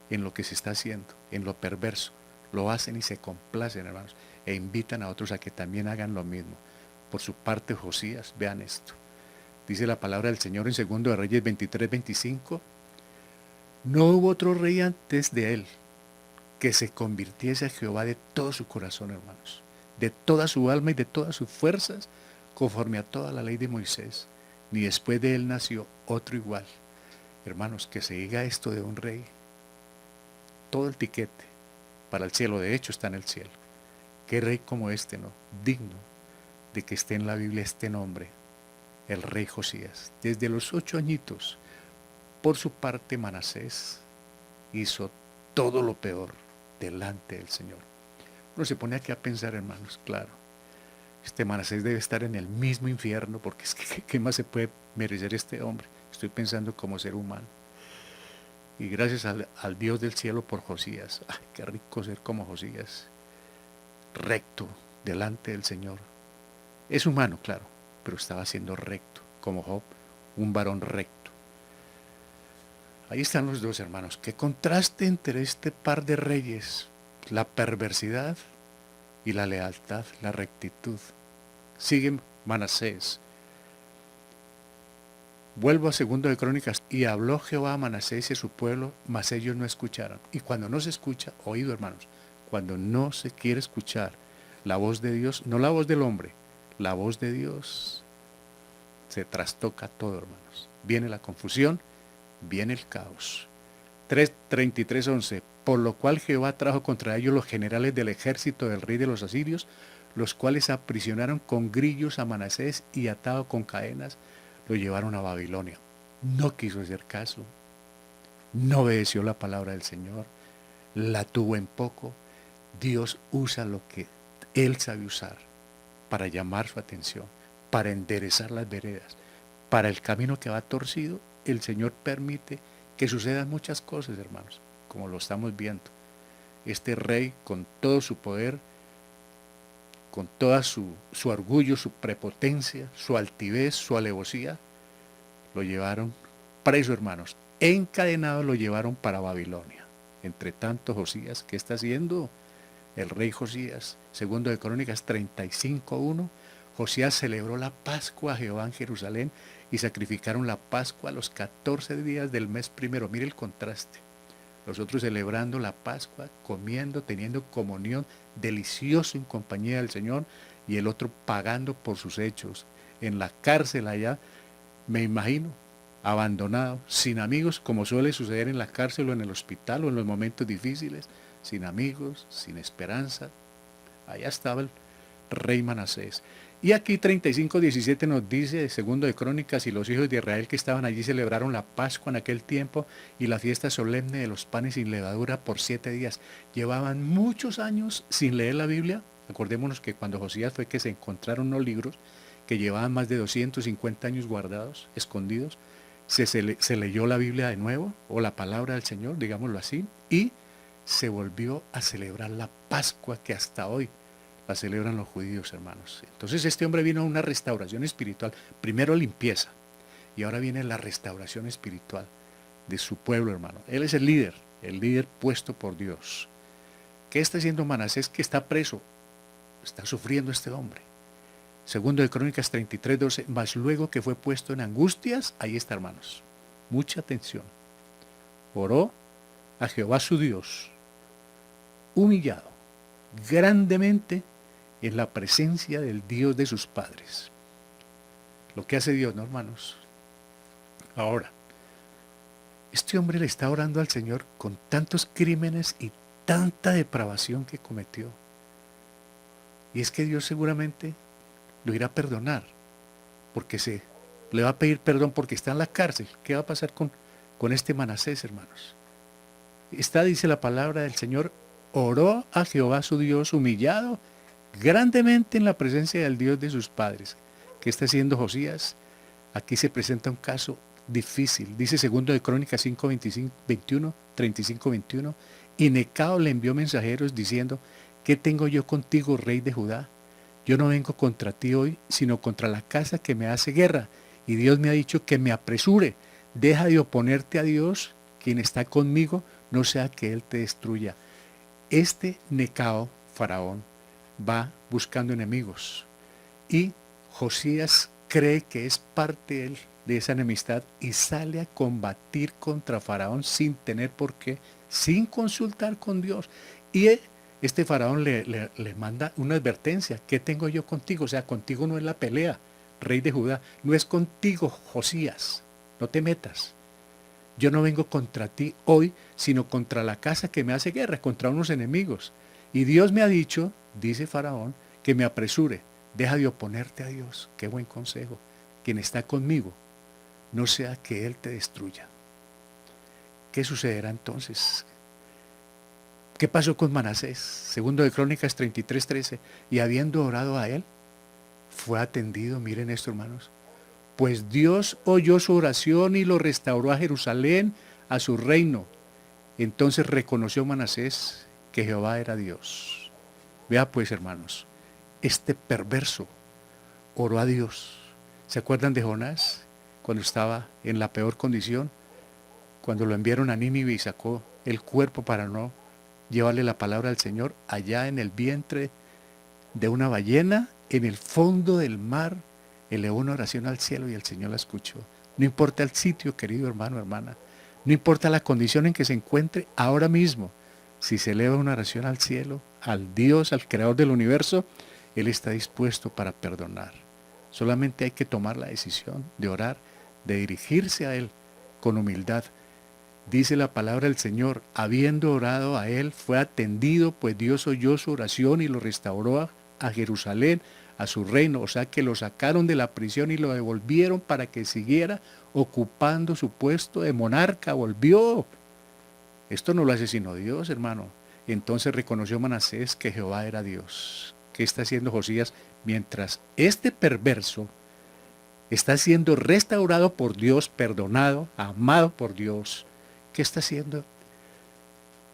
en lo que se está haciendo, en lo perverso. Lo hacen y se complacen, hermanos, e invitan a otros a que también hagan lo mismo. Por su parte, Josías, vean esto. Dice la palabra del Señor en 2 de Reyes 23:25. No hubo otro rey antes de él que se convirtiese a Jehová de todo su corazón, hermanos, de toda su alma y de todas sus fuerzas, conforme a toda la ley de Moisés. Ni después de él nació otro igual. Hermanos, que se diga esto de un rey, todo el tiquete para el cielo, de hecho está en el cielo. ¿Qué rey como este, no? Digno de que esté en la Biblia este nombre, el rey Josías. Desde los 8 añitos, por su parte Manasés hizo todo lo peor delante del Señor. Uno se pone aquí a pensar, hermanos, claro, este Manasés debe estar en el mismo infierno, porque es que ¿qué más se puede merecer este hombre? Estoy pensando como ser humano. Y gracias al Dios del cielo por Josías. ¡Ay, qué rico ser como Josías! Recto delante del Señor. Es humano, claro, pero estaba siendo recto, como Job, un varón recto. Ahí están los dos, hermanos. Qué contraste entre este par de reyes, la perversidad y la lealtad, la rectitud. Sigue Manasés. Vuelvo a 2 de Crónicas. Y habló Jehová a Manasés y a su pueblo, mas ellos no escucharon. Y cuando no se escucha, oído, hermanos, cuando no se quiere escuchar la voz de Dios, no la voz del hombre, la voz de Dios, se trastoca todo, hermanos. Viene la confusión, viene el caos. 33:11. Por lo cual Jehová trajo contra ellos los generales del ejército del rey de los asirios, los cuales aprisionaron con grillos a Manasés y atado con cadenas, lo llevaron a Babilonia. No quiso hacer caso, no obedeció la palabra del Señor, la tuvo en poco. Dios usa lo que Él sabe usar para llamar su atención, para enderezar las veredas, para el camino que va torcido. El Señor permite que sucedan muchas cosas, hermanos, como lo estamos viendo. Este rey, con todo su poder, con toda su orgullo, su prepotencia, su altivez, su alevosía, lo llevaron preso, hermanos. Encadenado lo llevaron para Babilonia. Entre tanto, Josías, ¿qué está haciendo? El rey Josías, 2 de Crónicas 35:1, Josías celebró la Pascua a Jehová en Jerusalén y sacrificaron la Pascua a los 14 días del mes primero. Mire el contraste. Los otros celebrando la Pascua, comiendo, teniendo comunión delicioso en compañía del Señor, y el otro pagando por sus hechos. En la cárcel allá, me imagino, abandonado, sin amigos, como suele suceder en la cárcel o en el hospital o en los momentos difíciles, sin amigos, sin esperanza. Allá estaba el rey Manasés. Y aquí 35:17 nos dice, segundo de Crónicas, y los hijos de Israel que estaban allí celebraron la Pascua en aquel tiempo y la fiesta solemne de los panes sin levadura por 7 días. Llevaban muchos años sin leer la Biblia. Acordémonos que cuando Josías fue que se encontraron unos libros que llevaban más de 250 años guardados, escondidos. Se leyó la Biblia de nuevo, o la palabra del Señor, digámoslo así, y se volvió a celebrar la Pascua que hasta hoy la celebran los judíos, hermanos. Entonces este hombre vino a una restauración espiritual, primero limpieza, y ahora viene la restauración espiritual de su pueblo, hermano. Él es el líder puesto por Dios. ¿Qué está haciendo Manasés que está preso? Está sufriendo este hombre. Segundo de Crónicas 33:12, mas luego que fue puesto en angustias, ahí está, hermanos, mucha atención. Oró a Jehová su Dios, humillado grandemente en la presencia del Dios de sus padres. Lo que hace Dios, ¿no, hermanos? Ahora, este hombre le está orando al Señor con tantos crímenes y tanta depravación que cometió. Y es que Dios seguramente lo irá a perdonar, porque le va a pedir perdón porque está en la cárcel. ¿Qué va a pasar con este Manasés, hermanos? Dice la palabra del Señor, oró a Jehová su Dios humillado grandemente en la presencia del Dios de sus padres. ¿Qué está haciendo Josías? Aquí se presenta un caso difícil. Dice segundo de Crónicas 35:21, y Necao le envió mensajeros diciendo, ¿qué tengo yo contigo, rey de Judá? Yo no vengo contra ti hoy, sino contra la casa que me hace guerra. Y Dios me ha dicho que me apresure. Deja de oponerte a Dios, quien está conmigo, no sea que Él te destruya. Este Necao, faraón, va buscando enemigos. Y Josías cree que es parte de esa enemistad y sale a combatir contra faraón sin tener por qué, sin consultar con Dios. Y este faraón le manda una advertencia. ¿Qué tengo yo contigo? O sea, contigo no es la pelea, rey de Judá. No es contigo, Josías. No te metas. Yo no vengo contra ti hoy, sino contra la casa que me hace guerra, contra unos enemigos. Y Dios me ha dicho, dice Faraón, que me apresure. Deja de oponerte a Dios. Qué buen consejo. Quien está conmigo, no sea que Él te destruya. ¿Qué sucederá entonces? ¿Qué pasó con Manasés? Segundo de Crónicas 33:13. Y habiendo orado a él, fue atendido. Miren esto, hermanos. Pues Dios oyó su oración y lo restauró a Jerusalén, a su reino. Entonces reconoció Manasés que Jehová era Dios. Vea pues, hermanos, este perverso oró a Dios. ¿Se acuerdan de Jonás? Cuando estaba en la peor condición, cuando lo enviaron a Nínive y sacó el cuerpo para no llevarle la palabra al Señor, allá en el vientre de una ballena, en el fondo del mar, elevó una oración al cielo y el Señor la escuchó. No importa el sitio, querido hermano, hermana, no importa la condición en que se encuentre ahora mismo, si se eleva una oración al cielo, al Dios, al Creador del universo, Él está dispuesto para perdonar. Solamente hay que tomar la decisión de orar, de dirigirse a Él con humildad. Dice la palabra del Señor, habiendo orado a Él, fue atendido, pues Dios oyó su oración y lo restauró a Jerusalén, a su reino. O sea que lo sacaron de la prisión y lo devolvieron para que siguiera ocupando su puesto de monarca. Volvió. Esto no lo hace sino Dios, hermano. Entonces reconoció Manasés que Jehová era Dios. ¿Qué está haciendo Josías? Mientras este perverso está siendo restaurado por Dios, perdonado, amado por Dios, ¿qué está haciendo?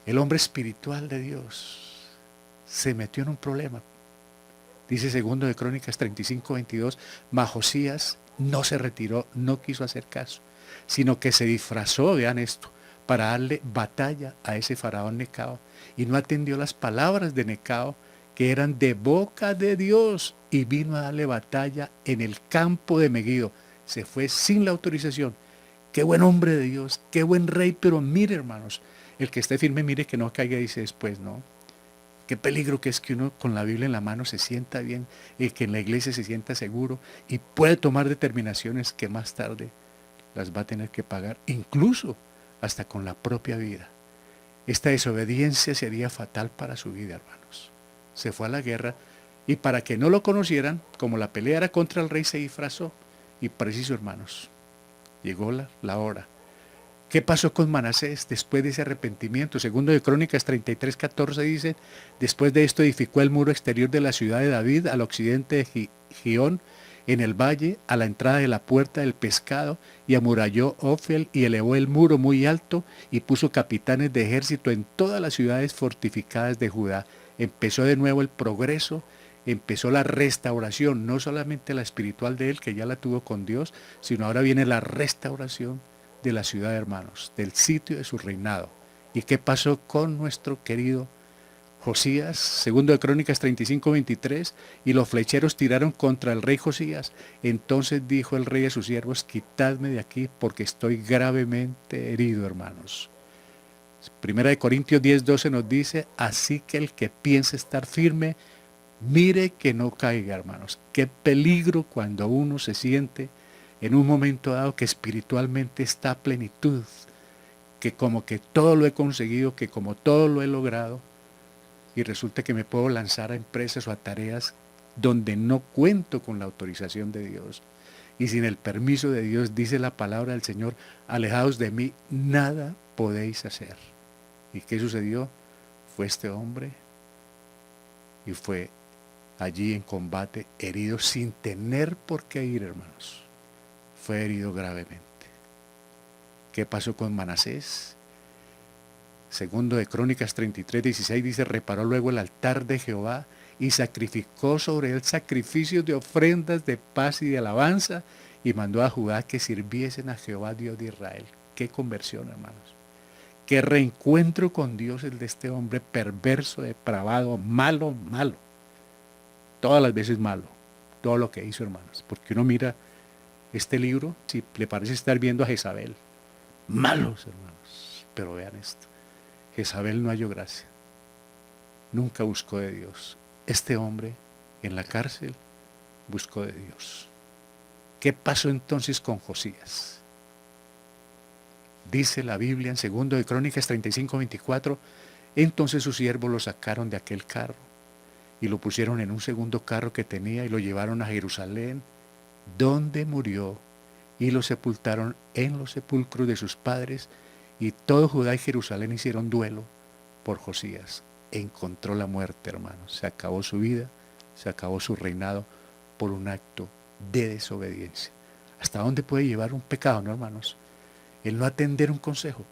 El hombre espiritual de Dios se metió en un problema. Dice segundo de Crónicas 35:22, mas Josías no se retiró, no quiso hacer caso, sino que se disfrazó, vean esto, para darle batalla a ese faraón Necao, y no atendió las palabras de Necao, que eran de boca de Dios, y vino a darle batalla en el campo de Megido. se fue sin la autorización. Qué buen hombre de Dios, qué buen rey, pero mire, hermanos, el que esté firme, mire que no caiga, dice después, ¿no? Qué peligro que es que uno con la Biblia en la mano se sienta bien, y que en la iglesia se sienta seguro y puede tomar determinaciones que más tarde las va a tener que pagar, incluso hasta con la propia vida. Esta desobediencia sería fatal para su vida, hermanos. Se fue a la guerra y para que no lo conocieran, como la pelea era contra el rey, se disfrazó. Y preciso, hermanos, llegó la hora. ¿Qué pasó con Manasés después de ese arrepentimiento? Segundo de Crónicas 33:14 dice, después de esto edificó el muro exterior de la ciudad de David al occidente de Gión, en el valle, a la entrada de la puerta del pescado, y amuralló Ofel y elevó el muro muy alto y puso capitanes de ejército en todas las ciudades fortificadas de Judá. Empezó de nuevo el progreso, empezó la restauración, no solamente la espiritual de él, que ya la tuvo con Dios, sino ahora viene la restauración de la ciudad, hermanos, del sitio de su reinado. ¿Y qué pasó con nuestro querido Josías? Segundo de Crónicas 35:23, y los flecheros tiraron contra el rey Josías. Entonces dijo el rey a sus siervos, quitadme de aquí porque estoy gravemente herido, hermanos. Primera de Corintios 10:12 nos dice, así que el que piense estar firme, mire que no caiga, hermanos. Qué peligro cuando uno se siente en un momento dado que espiritualmente está a plenitud, que como que todo lo he conseguido, que como todo lo he logrado, y resulta que me puedo lanzar a empresas o a tareas donde no cuento con la autorización de Dios. Y sin el permiso de Dios, dice la palabra del Señor, alejados de mí, nada podéis hacer. ¿Y qué sucedió? Fue este hombre y fue allí en combate, herido sin tener por qué ir, hermanos. Fue herido gravemente. ¿Qué pasó con Manasés? Segundo de Crónicas 33:16 dice, reparó luego el altar de Jehová y sacrificó sobre él sacrificios de ofrendas de paz y de alabanza y mandó a Judá que sirviesen a Jehová Dios de Israel. Qué conversión, hermanos. Qué reencuentro con Dios el de este hombre perverso, depravado, malo, malo. Todas las veces malo. Todo lo que hizo, hermanos. Porque uno mira este libro, si le parece estar viendo a Jezabel. Malos, hermanos. Pero vean esto. Jezabel no halló gracia. Nunca buscó de Dios. Este hombre en la cárcel buscó de Dios. ¿Qué pasó entonces con Josías? Dice la Biblia en 2 de Crónicas 35:24, entonces sus siervos lo sacaron de aquel carro y lo pusieron en un segundo carro que tenía y lo llevaron a Jerusalén, donde murió, y lo sepultaron en los sepulcros de sus padres, y todo Judá y Jerusalén hicieron duelo por Josías. Encontró la muerte, hermanos. Se acabó su vida, se acabó su reinado por un acto de desobediencia. ¿Hasta dónde puede llevar un pecado, no, hermanos? El no atender un consejo.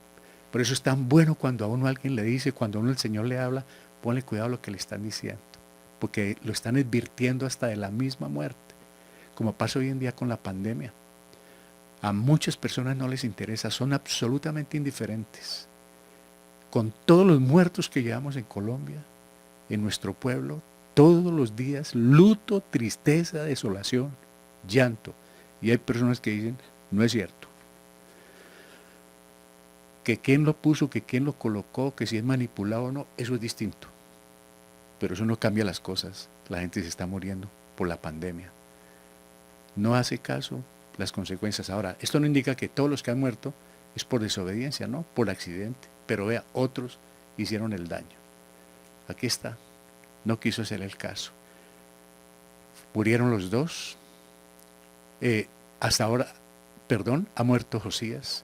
Por eso es tan bueno cuando a uno alguien le dice, cuando a uno el Señor le habla, ponle cuidado a lo que le están diciendo, porque lo están advirtiendo hasta de la misma muerte, como pasa hoy en día con la pandemia. A muchas personas no les interesa, son absolutamente indiferentes. Con todos los muertos que llevamos en Colombia, en nuestro pueblo, todos los días, luto, tristeza, desolación, llanto. Y hay personas que dicen, no es cierto. Que quién lo puso, que quién lo colocó, que si es manipulado o no, eso es distinto. Pero eso no cambia las cosas. La gente se está muriendo por la pandemia. No hace caso las consecuencias. Ahora, esto no indica que todos los que han muerto es por desobediencia, no, por accidente. Pero vea, otros hicieron el daño. Aquí está. No quiso hacer el caso. Murieron los dos. Hasta ahora, ha muerto Josías.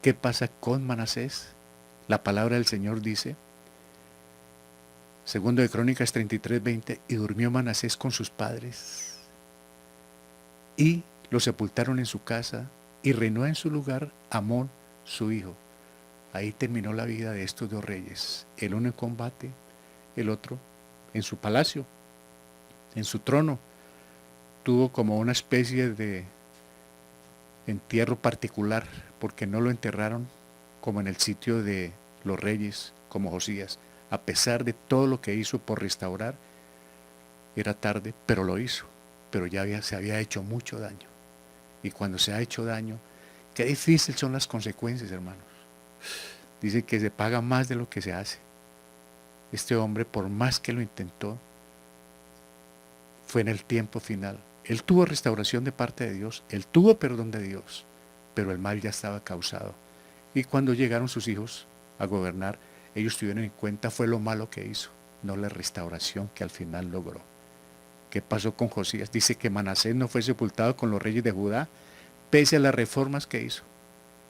¿Qué pasa con Manasés? La palabra del Señor dice, segundo de Crónicas 33:20, y durmió Manasés con sus padres, y lo sepultaron en su casa, y reinó en su lugar Amón, su hijo. Ahí terminó la vida de estos dos reyes, el uno en combate, el otro en su palacio, en su trono. Tuvo como una especie de entierro particular, porque no lo enterraron como en el sitio de los reyes, como Josías. A pesar de todo lo que hizo por restaurar, era tarde, pero lo hizo. Pero ya se había hecho mucho daño. Y cuando se ha hecho daño, qué difícil son las consecuencias, hermanos. Dice que se paga más de lo que se hace. Este hombre, por más que lo intentó, fue en el tiempo final. Él tuvo restauración de parte de Dios, él tuvo perdón de Dios, pero el mal ya estaba causado. Y cuando llegaron sus hijos a gobernar, ellos tuvieron en cuenta fue lo malo que hizo, no la restauración que al final logró. ¿Qué pasó con Josías? Dice que Manasés no fue sepultado con los reyes de Judá, pese a las reformas que hizo.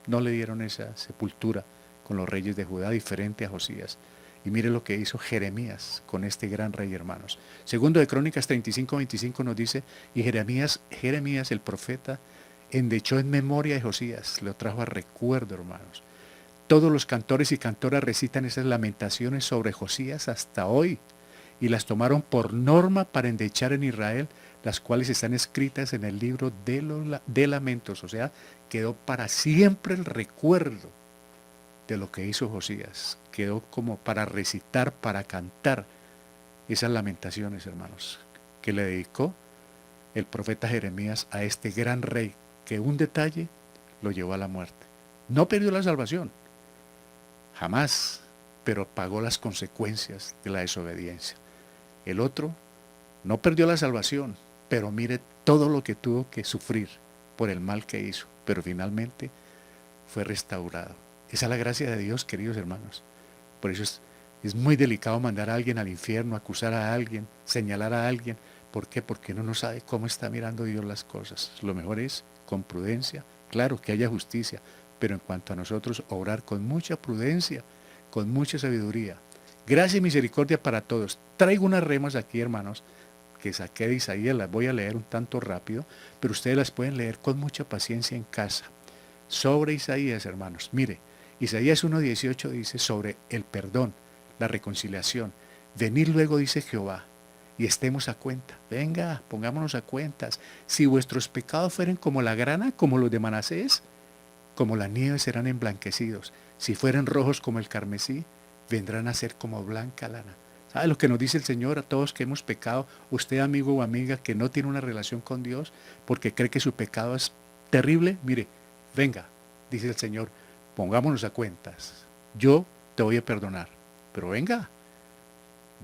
No le dieron esa sepultura con los reyes de Judá, diferente a Josías. Y mire lo que hizo Jeremías con este gran rey, hermanos. Segundo de Crónicas 35:25 nos dice, y Jeremías el profeta, endechó en memoria de Josías, lo trajo a recuerdo, hermanos. Todos los cantores y cantoras recitan esas lamentaciones sobre Josías hasta hoy, y las tomaron por norma para endechar en Israel, las cuales están escritas en el libro de lamentos, o sea, quedó para siempre el recuerdo de lo que hizo Josías, quedó como para recitar, para cantar esas lamentaciones, hermanos, que le dedicó el profeta Jeremías a este gran rey, que un detalle lo llevó a la muerte. No perdió la salvación, jamás, pero pagó las consecuencias de la desobediencia. El otro no perdió la salvación, pero mire todo lo que tuvo que sufrir por el mal que hizo, pero finalmente fue restaurado. Esa es la gracia de Dios, queridos hermanos. Por eso es muy delicado mandar a alguien al infierno, acusar a alguien, señalar a alguien. ¿Por qué? Porque uno no sabe cómo está mirando Dios las cosas. Lo mejor es con prudencia, claro, que haya justicia, pero en cuanto a nosotros, obrar con mucha prudencia, con mucha sabiduría. Gracia y misericordia para todos. Traigo unas remas aquí, hermanos, que saqué de Isaías, las voy a leer un tanto rápido, pero ustedes las pueden leer con mucha paciencia en casa. Sobre Isaías, hermanos, mire, Isaías 1:18 dice sobre el perdón, la reconciliación. Venid luego, dice Jehová, y estemos a cuenta. Venga, pongámonos a cuentas. Si vuestros pecados fueren como la grana, como los de Manasés, como la nieve serán emblanquecidos. Si fueren rojos como el carmesí, vendrán a ser como blanca lana. ¿Sabe lo que nos dice el Señor a todos que hemos pecado? Usted, amigo o amiga, que no tiene una relación con Dios porque cree que su pecado es terrible, mire, venga, dice el Señor, pongámonos a cuentas. Yo te voy a perdonar, pero venga,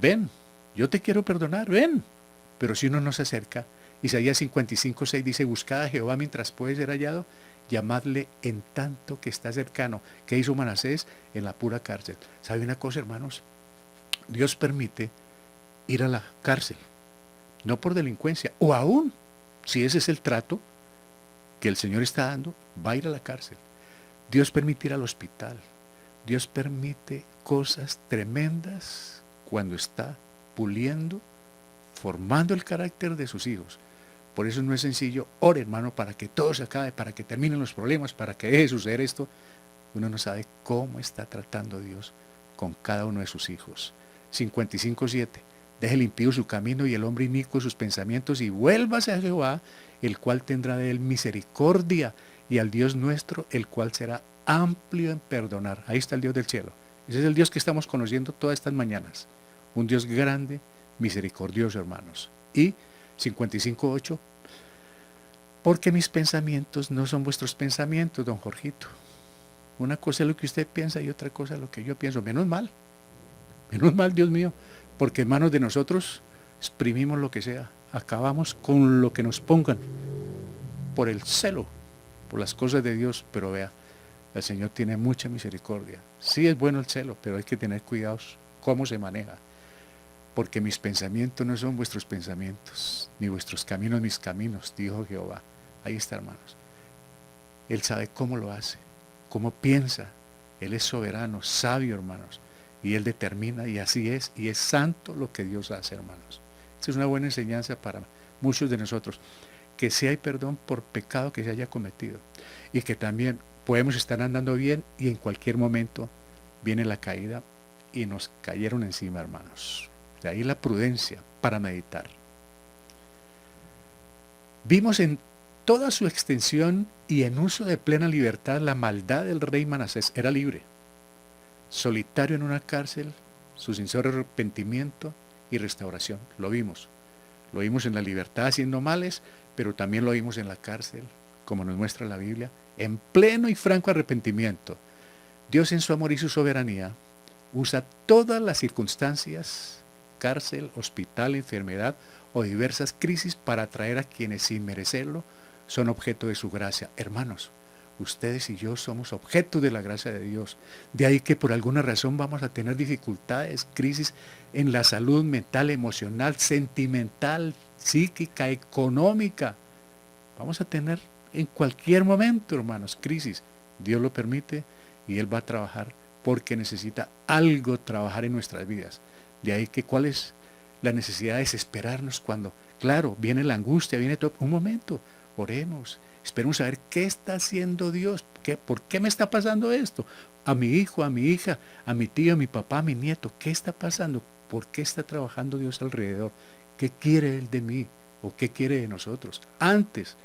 ven, yo te quiero perdonar, ven. Pero si uno no se acerca, Isaías 55:6 dice, buscad a Jehová mientras puede ser hallado, llamadle en tanto que está cercano. ¿Qué hizo Manasés? En la pura cárcel. ¿Sabe una cosa, hermanos? Dios permite ir a la cárcel, no por delincuencia, o aún, si ese es el trato que el Señor está dando, va a ir a la cárcel. Dios permite ir al hospital. Dios permite cosas tremendas cuando está puliendo, formando el carácter de sus hijos. Por eso no es sencillo, ore, hermano, para que todo se acabe, para que terminen los problemas, para que deje de suceder esto. Uno no sabe cómo está tratando Dios con cada uno de sus hijos. 55:7. Deje el impío su camino y el hombre inicuo sus pensamientos y vuélvase a Jehová, el cual tendrá de él misericordia, y al Dios nuestro, el cual será amplio en perdonar. Ahí está el Dios del cielo. Ese es el Dios que estamos conociendo todas estas mañanas. Un Dios grande, misericordioso, hermanos. Y 55:8. Porque mis pensamientos no son vuestros pensamientos, don Jorgito. Una cosa es lo que usted piensa y otra cosa es lo que yo pienso. Menos mal, Dios mío, porque en manos de nosotros exprimimos lo que sea, acabamos con lo que nos pongan, por el celo, por las cosas de Dios. Pero vea, el Señor tiene mucha misericordia. Sí es bueno el celo, pero hay que tener cuidados cómo se maneja, porque mis pensamientos no son vuestros pensamientos, ni vuestros caminos mis caminos, dijo Jehová. Ahí está, hermanos. Él sabe cómo lo hace, cómo piensa. Él es soberano, sabio, hermanos. Y Él determina, y así es, y es santo lo que Dios hace, hermanos. Esta es una buena enseñanza para muchos de nosotros, que si hay perdón por pecado que se haya cometido, y que también podemos estar andando bien, y en cualquier momento viene la caída, y nos cayeron encima, hermanos. De ahí la prudencia para meditar. Vimos en toda su extensión y en uso de plena libertad la maldad del rey Manasés. Era libre, solitario en una cárcel, su sincero arrepentimiento y restauración. Lo vimos en la libertad haciendo males, pero también lo vimos en la cárcel como nos muestra la Biblia, en pleno y franco arrepentimiento. Dios en su amor y su soberanía usa todas las circunstancias, cárcel, hospital, enfermedad o diversas crisis para atraer a quienes sin merecerlo son objeto de su gracia. Hermanos, ustedes y yo somos objeto de la gracia de Dios. De ahí que por alguna razón vamos a tener dificultades, crisis en la salud mental, emocional, sentimental, psíquica, económica. Vamos a tener en cualquier momento, hermanos, crisis. Dios lo permite y Él va a trabajar porque necesita algo trabajar en nuestras vidas. De ahí que cuál es la necesidad de desesperarnos cuando, claro, viene la angustia, viene todo. Un momento, oremos, esperemos a ver qué está haciendo Dios, por qué me está pasando esto. A mi hijo, a mi hija, a mi tío, a mi papá, a mi nieto, ¿qué está pasando? ¿Por qué está trabajando Dios alrededor? ¿Qué quiere Él de mí? ¿O qué quiere de nosotros? Antes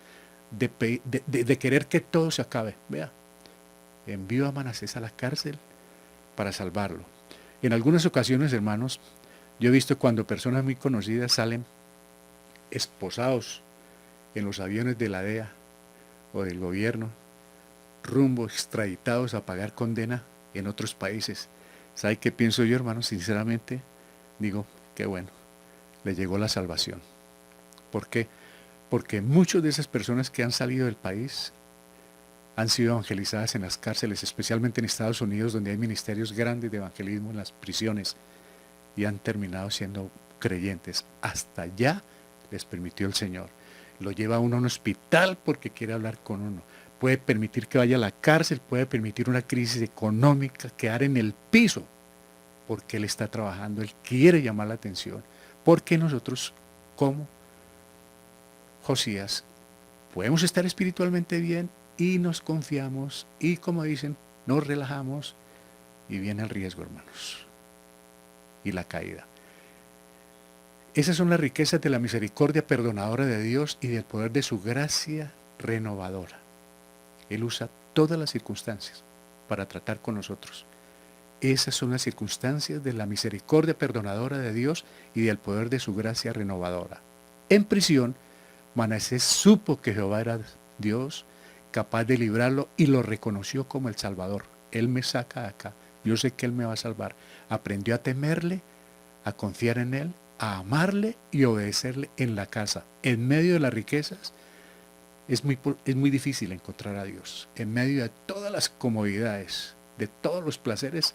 de querer que todo se acabe. Vea, envió a Manasés a la cárcel para salvarlo. En algunas ocasiones, hermanos, yo he visto cuando personas muy conocidas salen esposados en los aviones de la DEA o del gobierno, rumbo extraditados a pagar condena en otros países. ¿Sabe qué pienso yo, hermanos? Sinceramente, digo, qué bueno, le llegó la salvación. ¿Por qué? Porque muchas de esas personas que han salido del país han sido evangelizadas en las cárceles, especialmente en Estados Unidos, donde hay ministerios grandes de evangelismo en las prisiones, y han terminado siendo creyentes. Hasta allá les permitió el Señor. Lo lleva a uno a un hospital porque quiere hablar con uno. Puede permitir que vaya a la cárcel, puede permitir una crisis económica, quedar en el piso, porque Él está trabajando, Él quiere llamar la atención. Porque nosotros, como Josías, podemos estar espiritualmente bien y nos confiamos y, como dicen, nos relajamos y viene el riesgo, hermanos, y la caída. Esas son las riquezas de la misericordia perdonadora de Dios y del poder de su gracia renovadora. Él usa todas las circunstancias para tratar con nosotros. Esas son las circunstancias de la misericordia perdonadora de Dios y del poder de su gracia renovadora. En prisión, Manasés supo que Jehová era Dios, capaz de librarlo, y lo reconoció como el Salvador. Él me saca de acá, yo sé que Él me va a salvar. Aprendió a temerle, a confiar en Él, a amarle y obedecerle en la casa. En medio de las riquezas es muy difícil encontrar a Dios. En medio de todas las comodidades, de todos los placeres,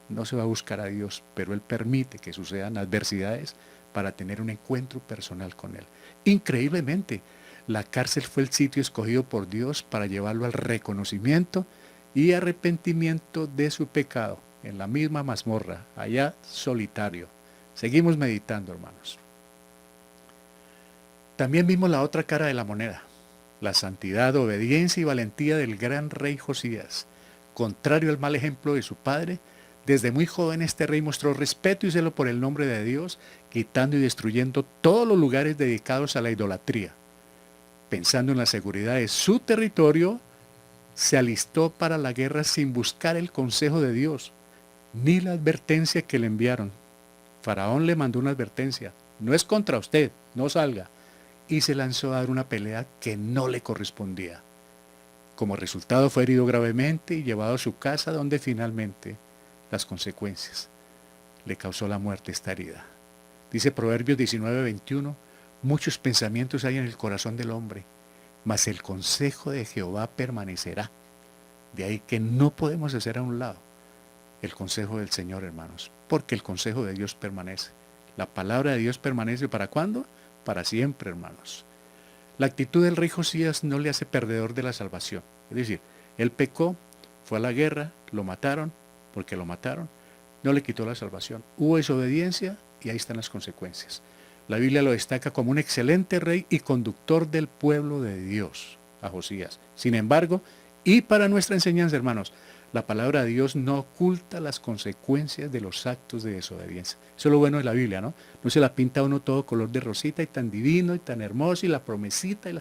no se va a buscar a Dios, pero Él permite que sucedan adversidades para tener un encuentro personal con Él. Increíblemente, la cárcel fue el sitio escogido por Dios para llevarlo al reconocimiento y arrepentimiento de su pecado, en la misma mazmorra, allá solitario. Seguimos meditando, hermanos. También vimos la otra cara de la moneda, la santidad, obediencia y valentía del gran rey Josías. Contrario al mal ejemplo de su padre, desde muy joven este rey mostró respeto y celo por el nombre de Dios, quitando y destruyendo todos los lugares dedicados a la idolatría. Pensando en la seguridad de su territorio, se alistó para la guerra sin buscar el consejo de Dios, ni la advertencia que le enviaron. Faraón le mandó una advertencia: no es contra usted, no salga. Y se lanzó a dar una pelea que no le correspondía. Como resultado fue herido gravemente y llevado a su casa, donde finalmente las consecuencias le causó la muerte esta herida. Dice Proverbios 19:21, muchos pensamientos hay en el corazón del hombre, mas el consejo de Jehová permanecerá. De ahí que no podemos hacer a un lado el consejo del Señor, hermanos, porque el consejo de Dios permanece. La palabra de Dios permanece, ¿para cuándo? Para siempre, hermanos. La actitud del rey Josías no le hace perdedor de la salvación. Es decir, él pecó, fue a la guerra, lo mataron, porque lo mataron, no le quitó la salvación. Hubo desobediencia y ahí están las consecuencias. La Biblia lo destaca como un excelente rey y conductor del pueblo de Dios, a Josías. Sin embargo, y para nuestra enseñanza, hermanos, la palabra de Dios no oculta las consecuencias de los actos de desobediencia. Eso es lo bueno de la Biblia, ¿no? No se la pinta a uno todo color de rosita y tan divino y tan hermoso y la promesita.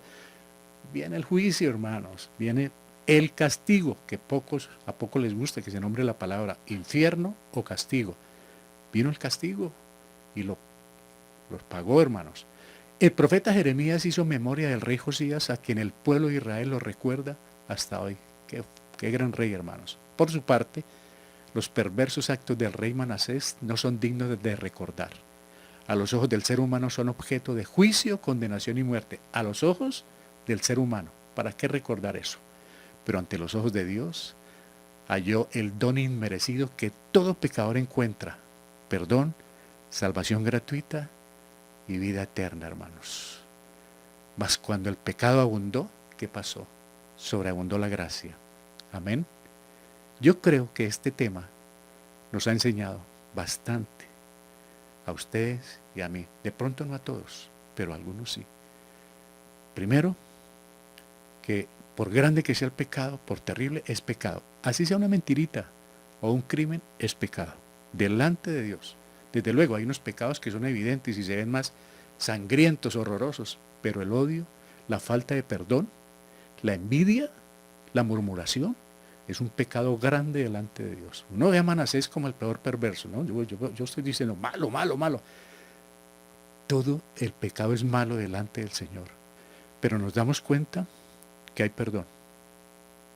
Viene el juicio, hermanos. Viene el castigo, que a pocos les gusta que se nombre la palabra infierno o castigo. Vino el castigo y los pagó, hermanos. El profeta Jeremías hizo memoria del rey Josías, a quien el pueblo de Israel lo recuerda hasta hoy. Qué gran rey, hermanos. Por su parte, los perversos actos del rey Manasés no son dignos de recordar. A los ojos del ser humano son objeto de juicio, condenación y muerte. A los ojos del ser humano. ¿Para qué recordar eso? Pero ante los ojos de Dios halló el don inmerecido que todo pecador encuentra. Perdón, salvación gratuita y vida eterna, hermanos. Mas cuando el pecado abundó, ¿qué pasó? Sobreabundó la gracia. Amén. Yo creo que este tema nos ha enseñado bastante a ustedes y a mí. De pronto no a todos, pero a algunos sí. Primero, que por grande que sea el pecado, por terrible, es pecado. Así sea una mentirita o un crimen, es pecado. Delante de Dios. Desde luego, hay unos pecados que son evidentes y se ven más sangrientos, horrorosos, pero el odio, la falta de perdón, la envidia, la murmuración, es un pecado grande delante de Dios. Uno ve a Manasés como el peor perverso, ¿no? Yo estoy diciendo, malo, malo, malo. Todo el pecado es malo delante del Señor. Pero nos damos cuenta que hay perdón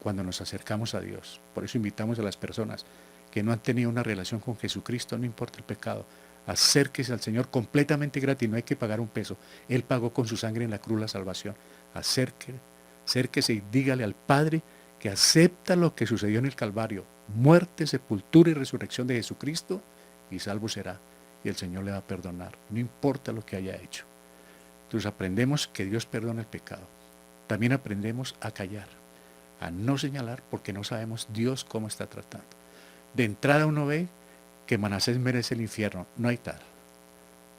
cuando nos acercamos a Dios. Por eso invitamos a las personas que no han tenido una relación con Jesucristo, no importa el pecado, acérquese al Señor completamente gratis, no hay que pagar un peso. Él pagó con su sangre en la cruz la salvación. Acérquese y dígale al Padre que acepta lo que sucedió en el Calvario, muerte, sepultura y resurrección de Jesucristo, y salvo será, y el Señor le va a perdonar, no importa lo que haya hecho. Entonces aprendemos que Dios perdona el pecado. También aprendemos a callar, a no señalar, porque no sabemos Dios cómo está tratando. De entrada uno ve que Manasés merece el infierno, no hay tal.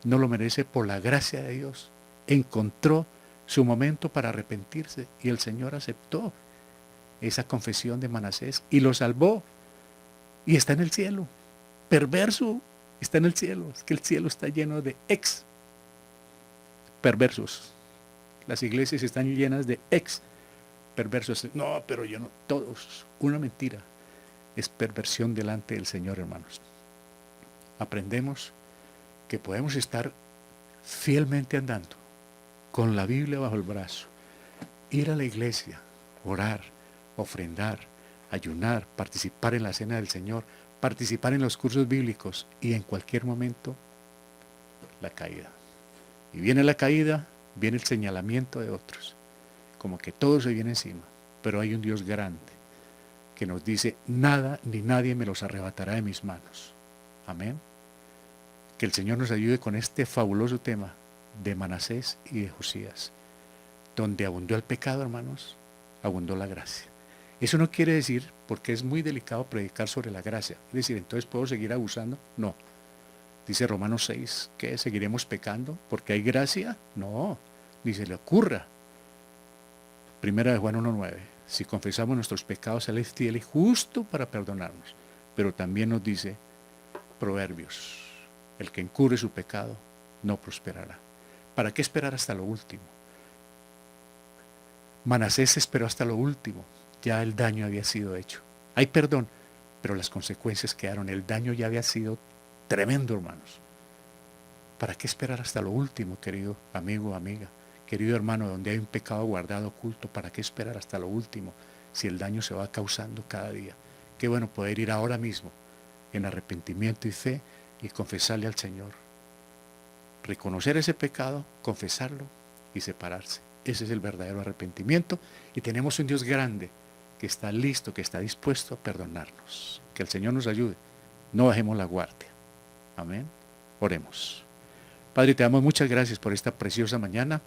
No lo merece por la gracia de Dios. Encontró su momento para arrepentirse y el Señor aceptó esa confesión de Manasés y lo salvó. Y está en el cielo. Perverso, está en el cielo. Es que el cielo está lleno de ex perversos. Las iglesias están llenas de ex perversos. No, pero yo no, todos. Una mentira. Es perversión delante del Señor, hermanos. Aprendemos que podemos estar fielmente andando con la Biblia bajo el brazo, ir a la iglesia, orar, ofrendar, ayunar, participar en la cena del Señor, participar en los cursos bíblicos y en cualquier momento la caída. Y viene la caída, viene el señalamiento de otros, como que todo se viene encima, pero hay un Dios grande que nos dice, nada ni nadie me los arrebatará de mis manos. Amén. Que el Señor nos ayude con este fabuloso tema de Manasés y de Josías. Donde abundó el pecado, hermanos, abundó la gracia. Eso no quiere decir, porque es muy delicado predicar sobre la gracia, es decir, entonces ¿puedo seguir abusando? No. Dice Romanos 6, ¿qué? ¿Seguiremos pecando porque hay gracia? No, ni se le ocurra. Primera de Juan 1:9, si confesamos nuestros pecados, Él es fiel y justo para perdonarnos. Pero también nos dice Proverbios, el que encubre su pecado no prosperará. ¿Para qué esperar hasta lo último? Manasés esperó hasta lo último, ya el daño había sido hecho. Hay perdón, pero las consecuencias quedaron, el daño ya había sido tremendo, hermanos. ¿Para qué esperar hasta lo último, querido amigo, amiga? Querido hermano, donde hay un pecado guardado, oculto, ¿para qué esperar hasta lo último si el daño se va causando cada día? Qué bueno poder ir ahora mismo en arrepentimiento y fe y confesarle al Señor. Reconocer ese pecado, confesarlo y separarse. Ese es el verdadero arrepentimiento y tenemos un Dios grande que está listo, que está dispuesto a perdonarnos. Que el Señor nos ayude. No bajemos la guardia. Amén. Oremos. Padre, te damos muchas gracias por esta preciosa mañana.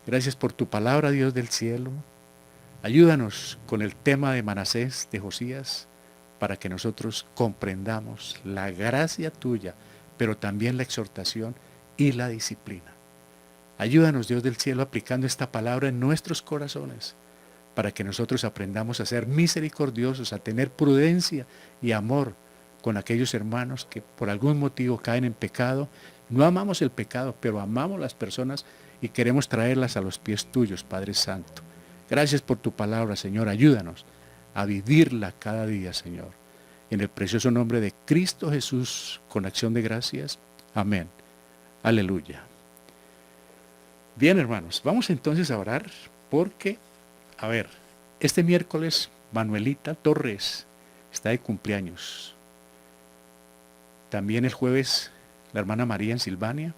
Gracias por tu palabra, Dios del cielo. Ayúdanos con el tema de Manasés, de Josías, para que nosotros comprendamos la gracia tuya, pero también la exhortación y la disciplina. Ayúdanos, Dios del cielo, aplicando esta palabra en nuestros corazones, para que nosotros aprendamos a ser misericordiosos, a tener prudencia y amor con aquellos hermanos que por algún motivo caen en pecado. No amamos el pecado, pero amamos las personas y queremos traerlas a los pies tuyos, Padre Santo. Gracias por tu palabra, Señor. Ayúdanos a vivirla cada día, Señor. En el precioso nombre de Cristo Jesús, con acción de gracias. Amén. Aleluya. Bien, hermanos, vamos entonces a orar porque, a ver, este miércoles Manuelita Torres está de cumpleaños. También el jueves la hermana María en Silvania,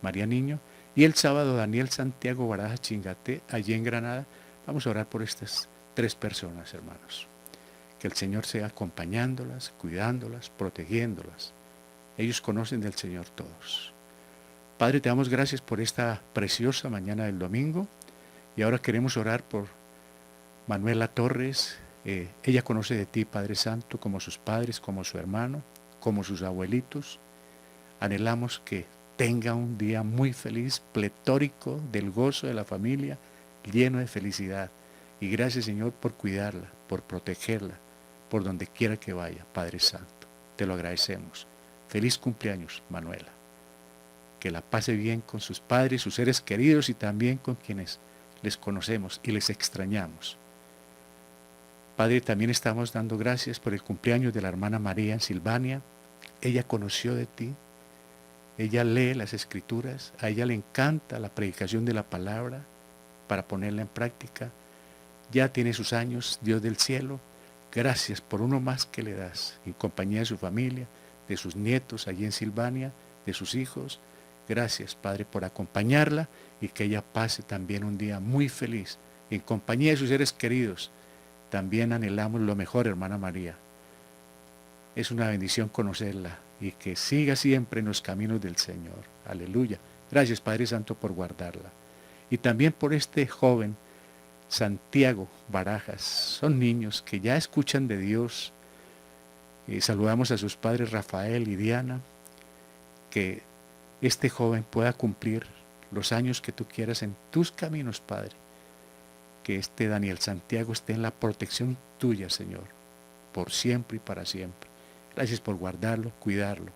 María Niño, y el sábado Daniel Santiago Baraja Chingate, allí en Granada. Vamos a orar por estas tres personas, hermanos. Que el Señor sea acompañándolas, cuidándolas, protegiéndolas. Ellos conocen del Señor todos. Padre, te damos gracias por esta preciosa mañana del domingo y ahora queremos orar por Manuela Torres. Ella conoce de ti, Padre Santo, como sus padres, como su hermano, como sus abuelitos. Anhelamos que tenga un día muy feliz, pletórico del gozo de la familia, lleno de felicidad. Y gracias, Señor, por cuidarla, por protegerla, por donde quiera que vaya, Padre Santo. Te lo agradecemos. Feliz cumpleaños, Manuela. Que la pase bien con sus padres, sus seres queridos y también con quienes les conocemos y les extrañamos. Padre, también estamos dando gracias por el cumpleaños de la hermana María en Silvania. Ella conoció de ti, ella lee las escrituras, a ella le encanta la predicación de la palabra para ponerla en práctica. Ya tiene sus años, Dios del cielo. Gracias por uno más que le das, en compañía de su familia, de sus nietos allí en Silvania, de sus hijos. Gracias, Padre, por acompañarla y que ella pase también un día muy feliz, en compañía de sus seres queridos. También anhelamos lo mejor, hermana María. Es una bendición conocerla y que siga siempre en los caminos del Señor. Aleluya. Gracias, Padre Santo, por guardarla. Y también por este joven, Santiago Barajas. Son niños que ya escuchan de Dios. Saludamos a sus padres Rafael y Diana. Que este joven pueda cumplir los años que tú quieras en tus caminos, Padre. Que este Daniel Santiago esté en la protección tuya, Señor, por siempre y para siempre. Gracias por guardarlo, cuidarlo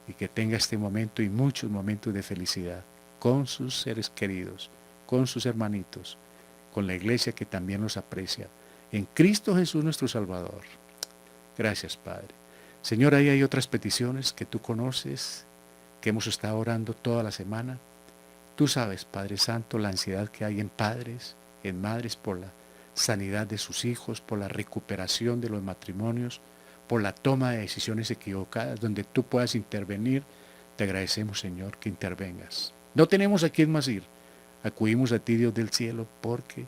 y que tenga este momento y muchos momentos de felicidad con sus seres queridos, con sus hermanitos, con la iglesia que también los aprecia. En Cristo Jesús nuestro Salvador. Gracias, Padre. Señor, ahí hay otras peticiones que tú conoces, que hemos estado orando toda la semana. Tú sabes, Padre Santo, la ansiedad que hay en padres, en madres por la sanidad de sus hijos, por la recuperación de los matrimonios, por la toma de decisiones equivocadas, donde tú puedas intervenir. Te agradecemos, Señor, que intervengas. No tenemos a quién más ir. Acudimos a ti, Dios del cielo, porque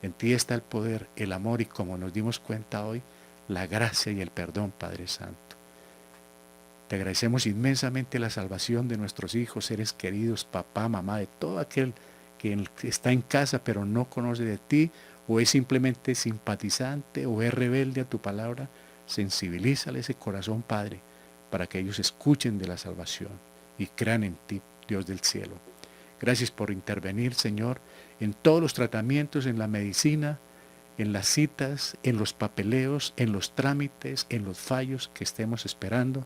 en ti está el poder, el amor y, como nos dimos cuenta hoy, la gracia y el perdón, Padre Santo. Te agradecemos inmensamente la salvación de nuestros hijos, seres queridos, papá, mamá, de todo aquel que está en casa pero no conoce de ti, o es simplemente simpatizante o es rebelde a tu palabra. Sensibilízale ese corazón, Padre, para que ellos escuchen de la salvación y crean en ti, Dios del cielo. Gracias por intervenir, Señor, en todos los tratamientos, en la medicina, en las citas, en los papeleos, en los trámites, en los fallos que estemos esperando.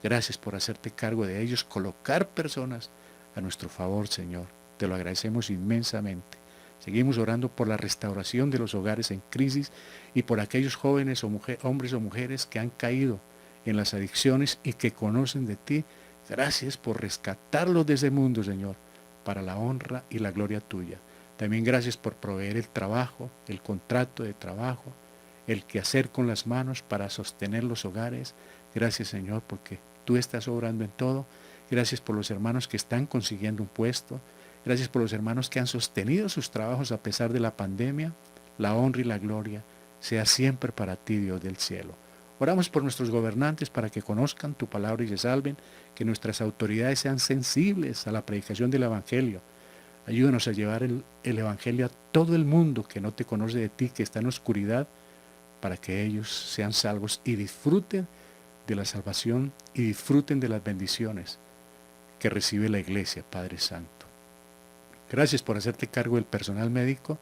Gracias por hacerte cargo de ellos, colocar personas a nuestro favor, Señor. Te lo agradecemos inmensamente. Seguimos orando por la restauración de los hogares en crisis y por aquellos jóvenes o hombres o mujeres que han caído en las adicciones y que conocen de ti. Gracias por rescatarlos de ese mundo, Señor, para la honra y la gloria tuya. También gracias por proveer el trabajo, el contrato de trabajo, el quehacer con las manos para sostener los hogares. Gracias, Señor, porque tú estás obrando en todo. Gracias por los hermanos que están consiguiendo un puesto. Gracias por los hermanos que han sostenido sus trabajos a pesar de la pandemia. La honra y la gloria sea siempre para ti, Dios del cielo. Oramos por nuestros gobernantes para que conozcan tu palabra y se salven, que nuestras autoridades sean sensibles a la predicación del Evangelio. Ayúdanos a llevar el Evangelio a todo el mundo que no te conoce de ti, que está en oscuridad, para que ellos sean salvos y disfruten de la salvación y disfruten de las bendiciones que recibe la iglesia, Padre Santo. Gracias por hacerte cargo del personal médico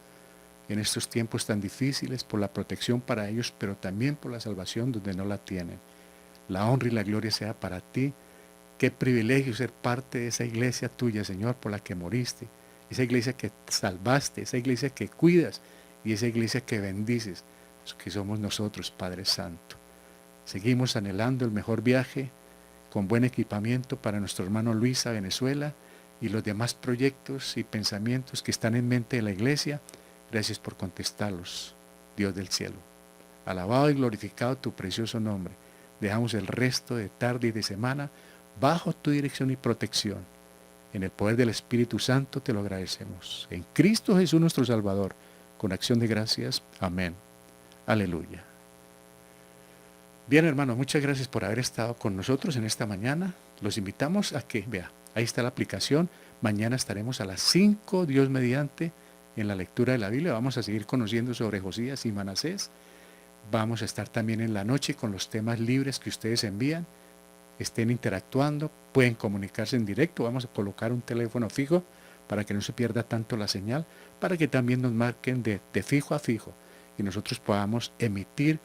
en estos tiempos tan difíciles, por la protección para ellos, pero también por la salvación donde no la tienen. La honra y la gloria sea para ti. Qué privilegio ser parte de esa iglesia tuya, Señor, por la que moriste, esa iglesia que salvaste, esa iglesia que cuidas y esa iglesia que bendices, que somos nosotros, Padre Santo. Seguimos anhelando el mejor viaje con buen equipamiento para nuestro hermano Luis a Venezuela, y los demás proyectos y pensamientos que están en mente de la iglesia, gracias por contestarlos, Dios del cielo. Alabado y glorificado tu precioso nombre. Dejamos el resto de tarde y de semana bajo tu dirección y protección. En el poder del Espíritu Santo te lo agradecemos. En Cristo Jesús nuestro Salvador, con acción de gracias. Amén. Aleluya. Bien, hermanos, muchas gracias por haber estado con nosotros en esta mañana. Los invitamos a que, vea, ahí está la aplicación. Mañana estaremos a las 5, Dios mediante, en la lectura de la Biblia. Vamos a seguir conociendo sobre Josías y Manasés. Vamos a estar también en la noche con los temas libres que ustedes envían. Estén interactuando, pueden comunicarse en directo. Vamos a colocar un teléfono fijo para que no se pierda tanto la señal, para que también nos marquen de fijo a fijo y nosotros podamos emitir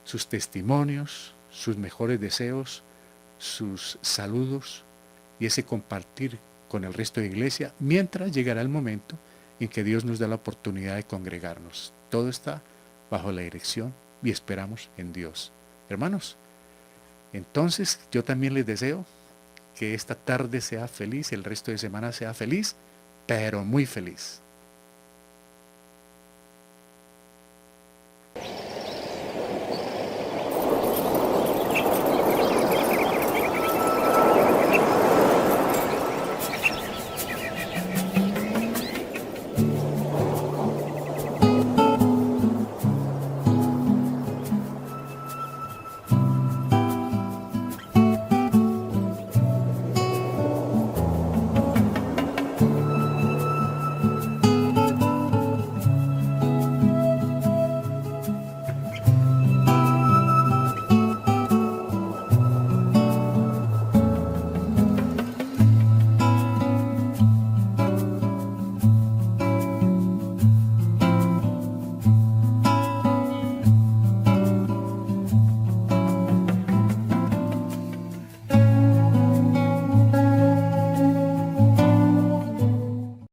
sus testimonios, sus mejores deseos, sus saludos y ese compartir con el resto de la iglesia, mientras llegará el momento en que Dios nos da la oportunidad de congregarnos. Todo está bajo la dirección y esperamos en Dios. Hermanos, entonces yo también les deseo que esta tarde sea feliz, el resto de semana sea feliz, pero muy feliz.